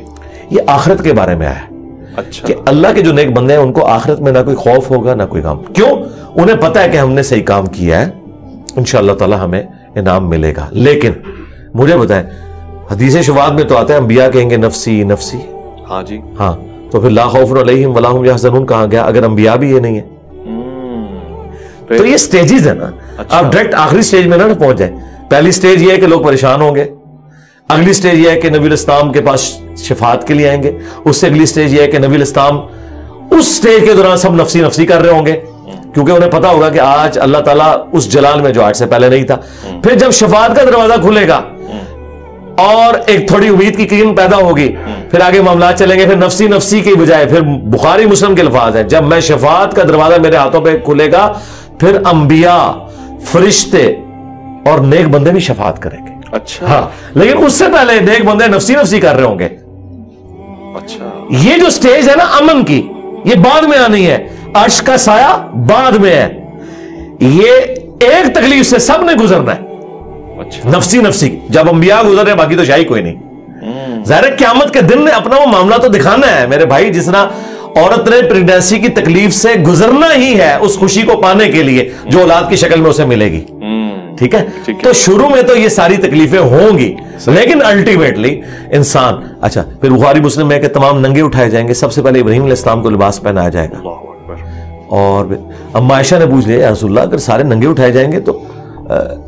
یہ آخرت کے بارے میں آیا ہے. اچھا, کہ اللہ کے جو نیک بندے ہیں ان کو آخرت میں نہ کوئی خوف ہوگا نہ کوئی غم. کیوں؟ انہیں پتہ ہے کہ ہم نے صحیح کام کیا ہے, انشاءاللہ تعالی ہمیں انعام ملے گا. لیکن مجھے بتائیں, حدیث شفاعت میں تو آتا ہے انبیاء کہیں گے نفسی نفسی. ہاں جی, ہاں, تو پھر لا خوف علیہم ولا هم یحزنون کہاں گیا اگر انبیاء بھی یہ نہیں ہے؟ تو یہ سٹیجز ہیں نا. آپ ڈائریکٹ آخری سٹیج میں نہ پہنچ جائیں. پہلی سٹیج یہ ہے کہ لوگ پریشان ہوں گے, اگلی سٹیج یہ ہے کہ نبی الاسلام کے پاس شفاعت کے لیے آئیں گے, اس سے اگلی سٹیج یہ ہے کہ نبی الاسلام اس سٹیج کے دوران سب نفسی نفسی کر رہے ہوں گے کیونکہ انہیں پتا ہوگا کہ آج اللہ تعالیٰ اس جلال میں جو آج سے پہلے نہیں تھا. پھر جب شفاعت کا دروازہ کھلے گا اور ایک تھوڑی امید کی کرن پیدا ہوگی, پھر آگے معاملات چلیں گے. پھر نفسی نفسی کی بجائے پھر بخاری مسلم کے الفاظ ہیں, جب میں شفاعت کا دروازہ میرے ہاتھوں پہ کھلے گا پھر انبیاء فرشتے اور نیک بندے بھی شفاعت کریں گے. اچھا, ہاں, لیکن اس سے پہلے نیک بندے نفسی نفسی کر رہے ہوں گے. اچھا, یہ جو سٹیج ہے نا امن کی, یہ بعد میں آنی ہے. عرش کا سایہ بعد میں ہے. یہ ایک تکلیف سے سب نے گزرنا ہے, نفسی نفسی. جب انبیاء گزر رہے باقی تو شاہی کوئی نہیں. ظاہر قیامت کے دن نے اپنا وہ معاملہ تو دکھانا ہے میرے بھائی. جس طرح عورت نے پریگنینسی کی تکلیف سے گزرنا ہی ہے اس خوشی کو پانے کے لیے جو اولاد کی شکل میں اسے ملے گی. ٹھیک ہے, تو شروع میں تو یہ ساری تکلیفیں ہوں گی, لیکن الٹیمیٹلی انسان. اچھا, پھر بخاری مسلم میں کہ تمام ننگے اٹھائے جائیں گے. سب سے پہلے ابراہیم علیہ السلام کو لباس پہنایا جائے گا. اور اما عائشہ نے پوچھ لیا یا رسول اللہ اگر سارے ننگے اٹھائے جائیں گے تو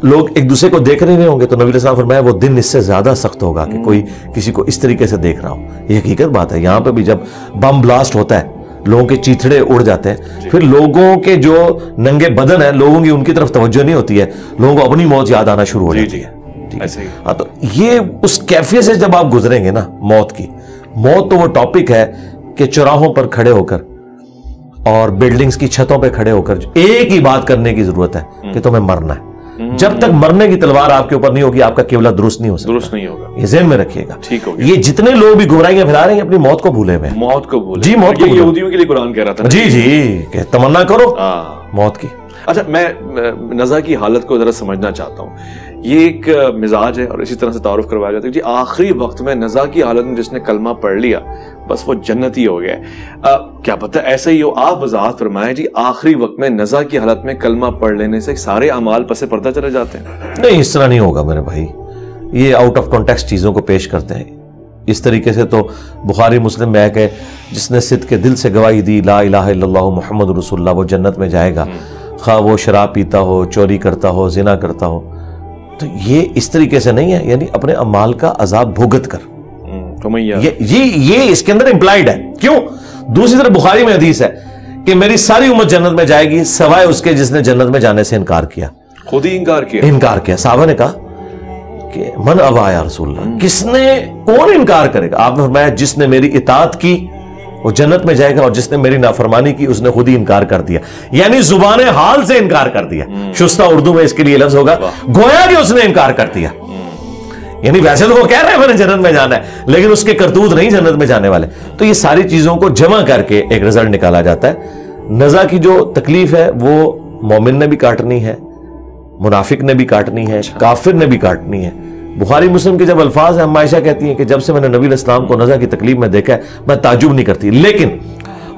لوگ ایک دوسرے کو دیکھ رہے ہوں گے, تو نبی علیہ السلام فرمایا وہ دن اس سے زیادہ سخت ہوگا کہ کوئی کسی کو اس طریقے سے دیکھ رہا ہو. یہ حقیقت بات ہے. یہاں پہ بھی جب بم بلاسٹ ہوتا ہے لوگوں کے چیتھڑے اڑ جاتے ہیں, پھر لوگوں کے جو ننگے بدن ہیں لوگوں کی ان کی طرف توجہ نہیں ہوتی ہے, لوگوں کو اپنی موت یاد آنا شروع ہو جاتی ہے. ہاں, تو یہ اس کیفیت سے جب آپ گزریں گے نا موت کی, موت تو وہ ٹاپک ہے کہ چوراہوں پر کھڑے ہو کر اور بلڈنگز کی چھتوں پہ کھڑے ہو کر ایک ہی بات کرنے کی ضرورت ہے کہ تمہیں مرنا ہے. جب تک مرنے کی تلوار آپ کے اوپر نہیں ہوگی آپ کا قبلہ درست نہیں ہو سکتا. درست نہیں ہوگا. یہ ذہن میں رکھیے گا. ٹھیک ہو گیا. یہ جتنے لوگ بھی گمراہیاں پھیلا رہے ہیں اپنی موت کو بھولے ہوئے. موت کو بھولے. جی موت کو. یہ یہودیوں کے لیے قرآن کہہ رہا تھا. جی کہ تمنا کرو موت کی. اچھا میں نزا کی حالت کو ذرا سمجھنا چاہتا ہوں. یہ ایک مزاج ہے اور اسی طرح سے تعارف کروایا جاتا ہے جی آخری وقت میں نزا کی حالت میں جس نے کلمہ پڑھ لیا بس وہ جنتی ہو گیا. کیا پتہ ایسا ہی ہو. آپ وضاحت فرمائیں جی آخری وقت میں نزا کی حالت میں کلمہ پڑھ لینے سے سارے اعمال پس پردہ چلے جاتے ہیں؟ نہیں اس طرح نہیں ہوگا میرے بھائی. یہ آؤٹ آف کانٹیکسٹ چیزوں کو پیش کرتے ہیں. اس طریقے سے تو بخاری مسلم میں ہے کہ جس نے صدق کے دل سے گواہی دی لا الہ الا اللہ محمد رسول اللہ وہ جنت میں جائے گا خواہ وہ شراب پیتا ہو چوری کرتا ہو زنا کرتا ہو. تو یہ اس طریقے سے نہیں ہے یعنی اپنے اعمال کا عذاب بھگت کر. یہ اس کے اندر امپلائیڈ ہے. کیوں؟ دوسری طرف بخاری میں حدیث ہے کہ میری ساری امت جنت میں جائے گی سوائے اس کے جس نے جنت میں جانے سے انکار کیا. خود ہی انکار کیا. صحابہ نے کہا کہ من ابا یا رسول اللہ, کس نے کون انکار کرے گا؟ آپ نے فرمایا جس نے میری اطاعت کی وہ جنت میں جائے گا اور جس نے میری نافرمانی کی اس نے خود ہی انکار کر دیا. یعنی زبان حال سے انکار کر دیا. شستہ اردو میں اس کے لیے لفظ ہوگا گویا کہ اس نے انکار کر دیا. یعنی ویسے تو وہ کہہ رہے ہیں میں نے جنت میں جانا ہے لیکن اس کے کرتوت نہیں جنت میں جانے والے. تو یہ ساری چیزوں کو جمع کر کے ایک رزلٹ نکالا جاتا ہے. نزا کی جو تکلیف ہے وہ مومن نے بھی کاٹنی ہے, منافق نے بھی کاٹنی ہے, کافر نے بھی کاٹنی ہے. بخاری مسلم کے جب الفاظ ہیں, عائشہ کہتی ہیں کہ جب سے میں نے نبی علیہ السلام کو نزا کی تکلیف میں دیکھا ہے میں تعجب نہیں کرتی, لیکن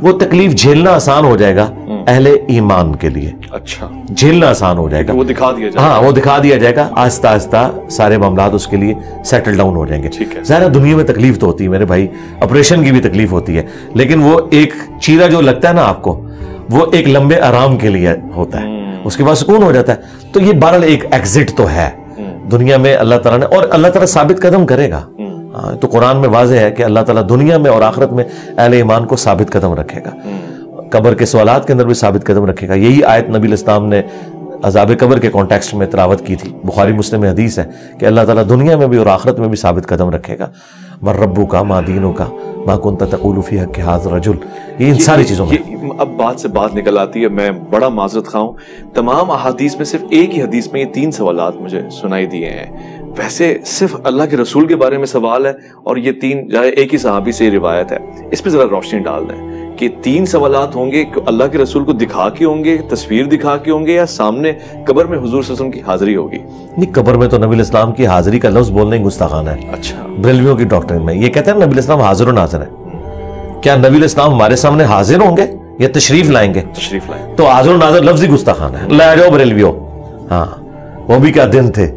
وہ تکلیف جھیلنا آسان ہو جائے گا اہل ایمان کے لیے. اچھا جھیلنا آسان ہو جائے گا, وہ دکھا دیا جائے گا. ہاں وہ دکھا دیا جائے گا. آہستہ آہستہ سارے معاملات اس کے لیے سیٹل ڈاؤن ہو جائیں گے. ظاہر دنیا میں تکلیف تو ہوتی ہے میرے بھائی, آپریشن کی بھی تکلیف ہوتی ہے, لیکن وہ ایک چیرا جو لگتا ہے نا آپ کو وہ ایک لمبے آرام کے لیے ہوتا ہے, اس کے بعد سکون ہو جاتا ہے. تو یہ بہرحال ایک ایگزٹ تو ہے دنیا میں اللہ تعالیٰ نے, اور اللہ تعالیٰ ثابت قدم کرے گا. تو قرآن میں واضح ہے کہ اللہ تعالیٰ دنیا میں اور آخرت میں اہل ایمان کو ثابت قدم رکھے گا. قبر کے سوالات کے اندر بھی ثابت قدم رکھے گا. یہی آیت نبی علیہ السلام نے عذاب قبر کے کانٹیکسٹ میں تلاوت کی تھی. بخاری مسلم میں حدیث ہے کہ اللہ تعالیٰ دنیا میں بھی اور آخرت میں بھی ثابت قدم رکھے گا. من ربک ما دینک ما کنت تقول فی حق ھذا الرجل. یہ ان ساری چیزوں میں اب بات سے بات نکل آتی ہے. میں بڑا معذرت خواہ ہوں, تمام احادیث میں صرف ایک ہی حدیث میں یہ 3 سوالات مجھے سنائی دیے ہیں. ویسے صرف اللہ کے رسول کے بارے میں سوال ہے اور یہ 3 جو ہے ایک ہی صحابی سے روایت ہے. اس پہ ذرا روشنی ڈال دیں کہ 3 سوالات ہوں گے اللہ کے رسول کو دکھا کے ہوں گے, تصویر دکھا کے ہوں گے, یا سامنے قبر میں حضور صلی اللہ علیہ وسلم کی حاضری ہوگی؟ نہیں, قبر میں تو نبی علیہ السلام کی حاضری کا لفظ بولنا ہی گستاخانہ ہے. اچھا بریلویوں کی ڈاکٹرین میں یہ کہتے ہیں نبی علیہ السلام حاضر و ناظر ہے. کیا نبی علیہ السلام ہمارے سامنے حاضر ہوں گے یا تشریف لائیں گے؟ تشریف لائیں. تو حاضر و ناظر لفظ ہی گستاخانہ ہے. لے جاؤ بریلویوں. ہاں وہ بھی کیا دن تھے,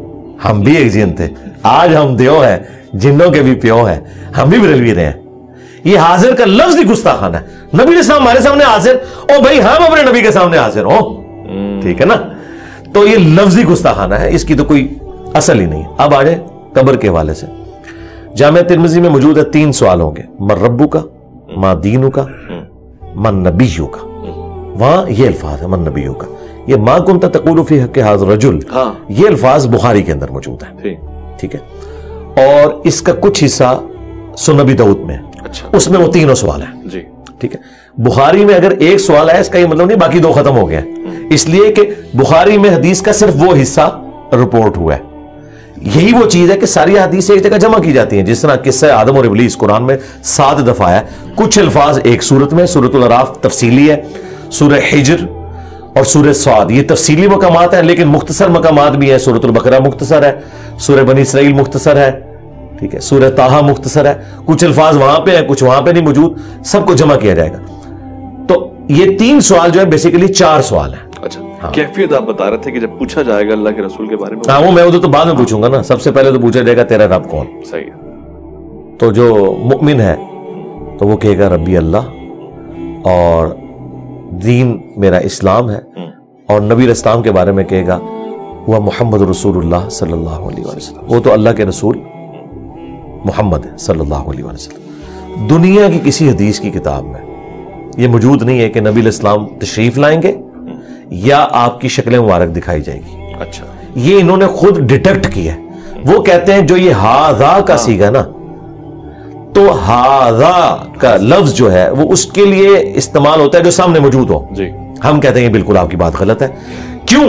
ہم بھی ایک جن تھے. آج ہم دیو ہیں, جنوں کے بھی پیو ہیں, ہم بھی بریلوی رہے ہیں. یہ حاضر کا لفظ ہی گستاخانہ ہے. نبی علیہ السلام ہمارے سامنے حاضر, او بھائی ہم اپنے نبی کے سامنے حاضر ہوں, ٹھیک ہے نا. تو یہ لفظ ہی گستاخانہ ہے, اس کی تو کوئی اصل ہی نہیں. اب آ جائیں قبر کے حوالے سے. جامعہ ترمذی میں موجود ہے 3 سوال ہوں گے. من ربک کا, ما دینک کا, من نبیک کا. وہاں یہ الفاظ ہے من نبیک کا. یہ ما کنت تقول فی حق ھذا الرجل, یہ الفاظ بخاری کے اندر موجود ہے, ٹھیک ہے. اور اس کا کچھ حصہ سنن نبی داؤد میں, اس میں وہ 3 سوال ہیں جی, ٹھیک ہے. بخاری میں اگر ایک سوال ہے اس کا یہ مطلب نہیں باقی 2 ختم ہو گئے ہیں, اس لیے کہ بخاری میں حدیث کا صرف وہ حصہ رپورٹ ہوا ہے. یہی وہ چیز ہے کہ ساری حدیث ایک جگہ جمع کی جاتی ہیں. جس طرح قصہ آدم اور ابلیس قرآن میں 7 دفعہ ہے. کچھ الفاظ ایک سورت میں, سورۃ الاعراف تفصیلی ہے, سورہ حجر اور سورہ صاد یہ تفصیلی مقامات ہیں, لیکن مختصر مقامات بھی ہیں. سورۃ البقرہ مختصر ہے, سورہ بنی اسرائیل مختصر ہے, ٹھیک ہے, سورہ طٰہٰ مختصر ہے. کچھ الفاظ وہاں پہ ہیں, کچھ وہاں پہ نہیں موجود, سب کو جمع کیا جائے گا. تو یہ 3 سوال جو ہے بیسیکلی 4 سوال ہیں. اچھا کیفیت آپ بتا رہے تھے کہ جب پوچھا جائے گا اللہ کے رسول کے بارے میں, ہاں وہ میں ادھر تو بعد میں پوچھوں گا نا. سب سے پہلے تو پوچھا جائے گا تیرا رب کون. صحیح ہے. تو جو مؤمن ہے تو وہ کہے گا ربی اللہ, اور دین میرا اسلام ہے, اور نبی علیہ السلام کے بارے میں کہے گا وہ محمد رسول اللہ صلی اللہ علیہ وسلم. وہ تو اللہ کے رسول محمد ہے صلی اللہ علیہ وسلم. دنیا کی کسی حدیث کی کتاب میں یہ موجود نہیں ہے کہ نبی علیہ السلام تشریف لائیں گے یا آپ کی شکل مبارک دکھائی جائے گی. اچھا یہ انہوں نے خود ڈیٹیکٹ کیا ہے. وہ کہتے ہیں جو یہ ہاذا کا سیگا نا, تو ہاذا کا لفظ جو ہے وہ اس کے لیے استعمال ہوتا ہے جو سامنے موجود ہو. جی ہم کہتے ہیں بالکل آپ کی بات غلط ہے. کیوں؟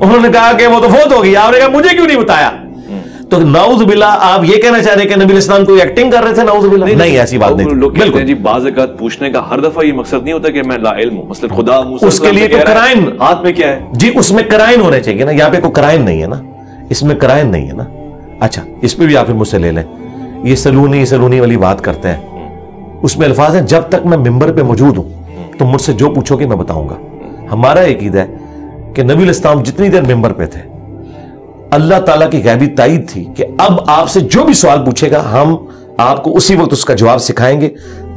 انہوں نے کہا کہ وہ تو فوت ہو گئی. آپ نے کہا مجھے کیوں نہیں بتایا؟ تو نعوذ باللہ آپ یہ کہنا چاہ رہے کہ نبی اسلام کوئی ایکٹنگ کر رہے تھے؟ نعوذ باللہ نہیں, ایسی بات نہیں. لوگ کہتے ہیں جی بعض اوقات پوچھنے کا ہر دفعہ یہ مقصد نہیں ہوتا کہ میں لا علم ہوں. مثلا خدا اس کے لیے کوئی کرائن ہاتھ میں کیا ہے جی, اس میں کرائن ہونے چاہیے نا. یہاں پہ کوئی کرائن نہیں ہے نا, اس میں کرائن نہیں ہے نا. اچھا اس پہ بھی آپ مجھ سے لے لیں. یہ سلونی والی بات کرتے ہیں, اس میں الفاظ ہیں جب تک میں ممبر پہ موجود ہوں تم مجھ سے جو پوچھو گے میں بتاؤں گا. ہمارا عقیدہ ہے کہ نبی الاسلام جتنی دیر ممبر پہ تھے اللہ تعالیٰ کی غیبی تائید تھی کہ اب آپ سے جو بھی سوال پوچھے گا ہم آپ کو اسی وقت اس کا جواب سکھائیں گے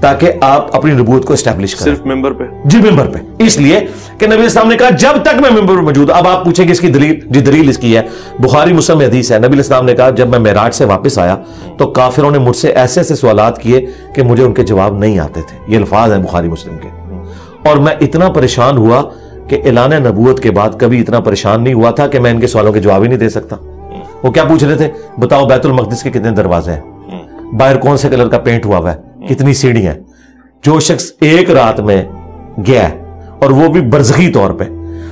تاکہ آپ اپنی نبوت کو اسٹیبلش کریں. صرف ممبر پہ؟ جی ممبر پہ, اس لیے کہ نبی الاسلام نے کہا جب تک میں ممبر پہ موجود. اب آپ پوچھیں گے اس کی دلیل, جی دلیل اس کی ہے بخاری مسلم میں حدیث ہے. نبی الاسلام نے کہا جب میں معراج سے واپس آیا تو کافروں نے مجھ سے ایسے ایسے سوالات کیے کہ مجھے ان کے جواب نہیں آتے تھے. یہ الفاظ ہیں بخاری مسلم کے. اور میں اتنا پریشان ہوا کہ اعلان نبوت کے بعد کبھی اتنا پریشان نہیں ہوا تھا کہ میں ان کے سوالوں کے جواب ہی نہیں دے سکتا. وہ کیا پوچھ رہے تھے؟ بتاؤ بیت المقدس کے کتنے دروازے ہیں, باہر کون سے کلر کا پینٹ ہوا ہے, کتنی سیڑھی ہیں. جو شخص ایک رات میں گیا ہے اور وہ بھی برزخی طور پہ,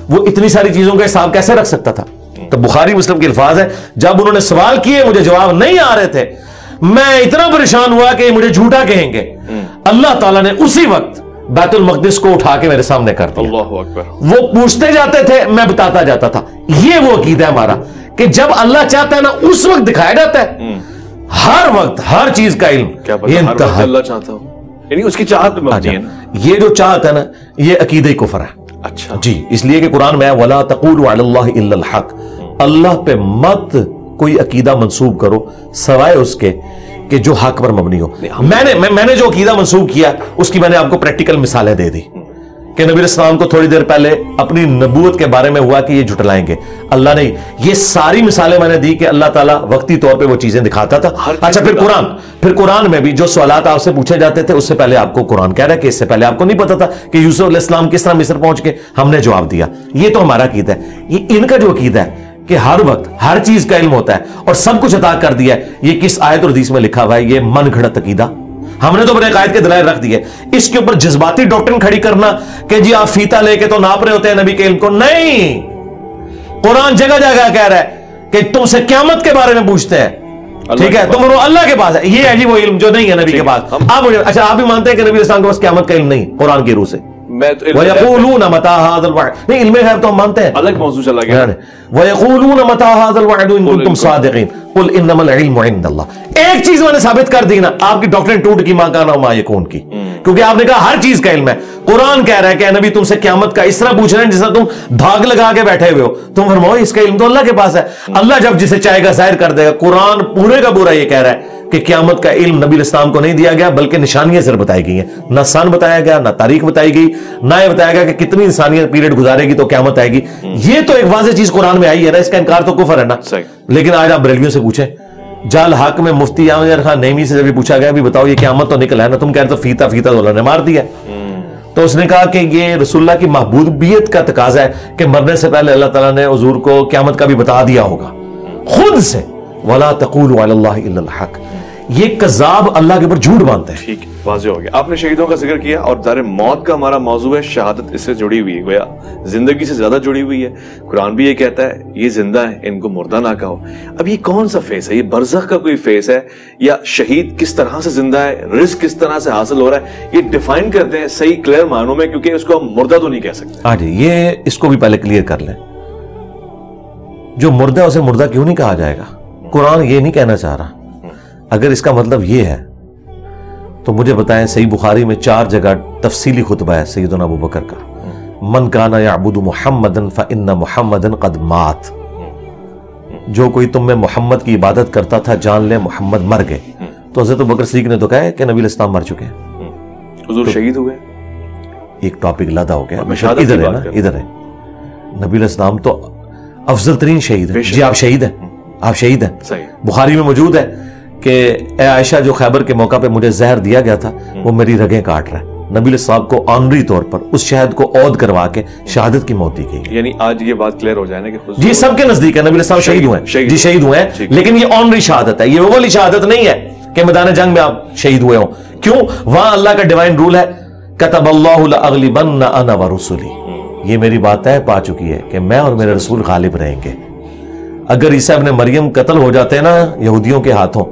وہ اتنی ساری چیزوں کا حساب کیسے رکھ سکتا تھا؟ تو بخاری مسلم کے الفاظ ہے جب انہوں نے سوال کیے مجھے جواب نہیں آ رہے تھے, میں اتنا پریشان ہوا کہ مجھے جھوٹا کہیں گے. اللہ تعالیٰ نے اسی وقت بیت المقدس کو اٹھا کے میرے سامنے کر دیا. اللہ اکبر. وہ پوچھتے جاتے تھے میں بتاتا جاتا تھا. یہ وہ عقیدہ ہے ہمارا کہ جب اللہ چاہتا ہے نا اس وقت دکھایا جاتا ہے. ہر وقت ہر چیز کا علم. یہ اللہ چاہتا ہوں یعنی اس کی چاہت پہ مبنی ہے نا. یہ جو چاہت ہے نا یہ عقیدہ کفر ہے. اچھا جی, اس لیے کہ قرآن میں وَلَا تَقُولُوا عَلَى اللَّهِ إِلَّا الْحَقِّ, اللہ پہ مت کوئی عقیدہ منسوب کرو سوائے اس کے کہ جو حق پر مبنی ہو. میں نے جو عقیدہ منسوب کیا اس کی میں نے آپ کو پریکٹیکل مثالیں دے دی کہ نبی السلام کو تھوڑی دیر پہلے اپنی نبوت کے بارے میں ہوا کہ یہ جھٹلائیں گے. اللہ نے یہ ساری مثالیں میں نے دی کہ اللہ تعالیٰ وقتی طور پہ وہ چیزیں دکھاتا تھا. اچھا پھر قرآن میں بھی جو سوالات آپ سے پوچھے جاتے تھے اس سے پہلے آپ کو قرآن کہہ رہا ہے کہ اس سے پہلے آپ کو نہیں پتا تھا کہ یوسف علیہ السلام کس طرح مصر پہنچ کے ہم نے جواب دیا. یہ تو ہمارا عقیدہ ہے. یہ ان کا جو عقیدہ ہے کہ ہر وقت ہر چیز کا علم ہوتا ہے اور سب کچھ عطا کر دیا ہے, یہ کس آیت اور حدیث میں لکھا ہوا ہے؟ یہ من گھڑت عقیدہ. ہم نے تو اپنے قائد کے دلائل رکھ دیے. اس کے اوپر جذباتی ڈاکٹرن کھڑی کرنا کہ جی آپ فیتا لے کے تو ناپ رہے ہوتے ہیں نبی کے علم کو, نہیں. قرآن جگہ جگہ کہہ رہا ہے کہ تم سے قیامت کے بارے میں پوچھتے ہیں, ٹھیک ہے, تم اللہ کے پاس ہے. یہ ہے جی وہ علم جو نہیں ہے نبی کے پاس. اچھا آپ بھی مانتے ہیں کہ نبی اسلام کے پاس قیامت کا علم نہیں قرآن کی روح سے؟ وَيَقُولُونَ مَتَىٰ هَٰذَا الْوَعْدُ, نہیں علم غیب تو ہم مانتے ہیں, الگ موضوع چلا گیا. وَيَقُولُونَ مَتَىٰ هَٰذَا الْوَعْدُ إِن كُنتُمْ صَادِقِينَ قُلْ إِنَّمَا الْعِلْمُ عِندَ اللَّهِ. ایک چیز میں نے ثابت کر دی نا, آپ کی ڈاکٹرین ٹوٹ کی ماں کا نام یکون کی, کیونکہ آپ نے کہا ہر چیز کا علم ہے. قرآن کہہ رہا ہے کہ اے نبی تم سے قیامت کا اس طرح پوچھ رہے ہیں جس طرح تم دھاگ لگا کے بیٹھے ہوئے ہو. تم فرماؤ اس کا علم تو اللہ کے پاس ہے. اللہ جب جسے چاہے گا ظاہر کر دے گا. قرآن پورے کا پورا یہ کہہ رہا ہے کہ قیامت کا علم نبی الاسلام کو نہیں دیا گیا بلکہ نشانیاں صرف بتائی گئی ہیں. نہ سن بتایا گیا, نہ تاریخ بتائی گئی, نہ یہ بتایا گیا کہ کتنی انسانیت پیریڈ گزارے گی تو قیامت آئے گی. یہ تو ایک واضح چیز قرآن میں آئی ہے نا, اس کا انکار تو کفر ہے نا. لیکن آج آپ بریلویوں سے پوچھیں, جال حق میں مفتی احمد خان نعیمی سے جب پوچھا گیا بھی بتاؤ یہ قیامت تو نکلا ہے نا, تم کہہ رہے تو فیتا تو اللہ نے مار دیا. تو اس نے کہا کہ یہ رسول اللہ کی محبوبیت کا تقاضا ہے کہ مرنے سے پہلے اللہ تعالیٰ نے حضور کو قیامت کا بھی بتا دیا ہوگا خود سے. وَلَا تَقُولُوا عَلَى اللَّهِ إِلَّا الْحَقِّ, یہ کذاب اللہ کے اوپر جھوٹ باندھتے ہیں. ٹھیک واضح ہو گیا. آپ نے شہیدوں کا ذکر کیا اور ظاہر موت کا ہمارا موضوع ہے. شہادت اس سے جڑی ہوئی ہے, گویا زندگی سے زیادہ جڑی ہوئی ہے. قرآن بھی یہ کہتا ہے یہ زندہ ہے ان کو مردہ نہ کہو. اب یہ کون سا فیس ہے؟ یہ برزخ کا کوئی فیس ہے یا شہید کس طرح سے زندہ ہے, رزق کس طرح سے حاصل ہو رہا ہے؟ یہ ڈیفائن کرتے ہیں صحیح کلیئر معنوں میں, کیونکہ اس کو ہم مردہ تو نہیں کہہ سکتے. ہاں جی, یہ اس کو بھی پہلے کلیئر کر لیں. جو مردہ اسے مردہ کیوں نہیں کہا جائے گا؟ قرآن یہ نہیں کہنا چاہ رہا. اگر اس کا مطلب یہ ہے تو مجھے بتائیں صحیح بخاری میں 4 جگہ تفصیلی خطبہ ہے سیدنا ابو بکر کا, من کانا یعبد محمدن فإن محمدن قد مات. جو کوئی تم میں محمد کی عبادت کرتا تھا جان لے محمد مر گئے. تو حضرت ابو بکر صدیق نے تو کہا ہے کہ نبی الاسلام مر چکے ہیں, حضور شہید ہوئے. ایک ٹاپک لادہ ہو گیا, ادھر ہے نا, ادھر ہے. نبی الاسلام تو افضل ترین شہید ہے. جی آپ شہید ہیں, آپ شہید ہیں. بخاری میں موجود ہے کہ اے عائشہ جو خیبر کے موقع پہ مجھے زہر دیا گیا تھا وہ میری رگیں کاٹ رہا ہے. نبی علیہ السلام کو آنری طور پر اس شہد کو عود کروا کے شہادت کی موت دی گئی. یعنی آج یہ بات کلیئر ہو جائے نا کہ جی سب کے نزدیک ہے نبی علیہ السلام شہید ہوئے ہیں, جی شہید ہوئے ہیں, لیکن یہ آنری شہادت ہے. یہ وہ والی شہادت نہیں ہے کہ میدان جنگ میں آپ شہید ہوئے ہوں. کیوں؟ وہاں اللہ کا ڈیوائن رول ہے کتب اللہ لأغلبن انا ورسلی, یہ میری بات طے پا چکی ہے کہ میں اور میرے رسول غالب رہیں گے. اگر عیسیٰ ابن مریم قتل ہو جاتے ہیں نا یہودیوں کے ہاتھوں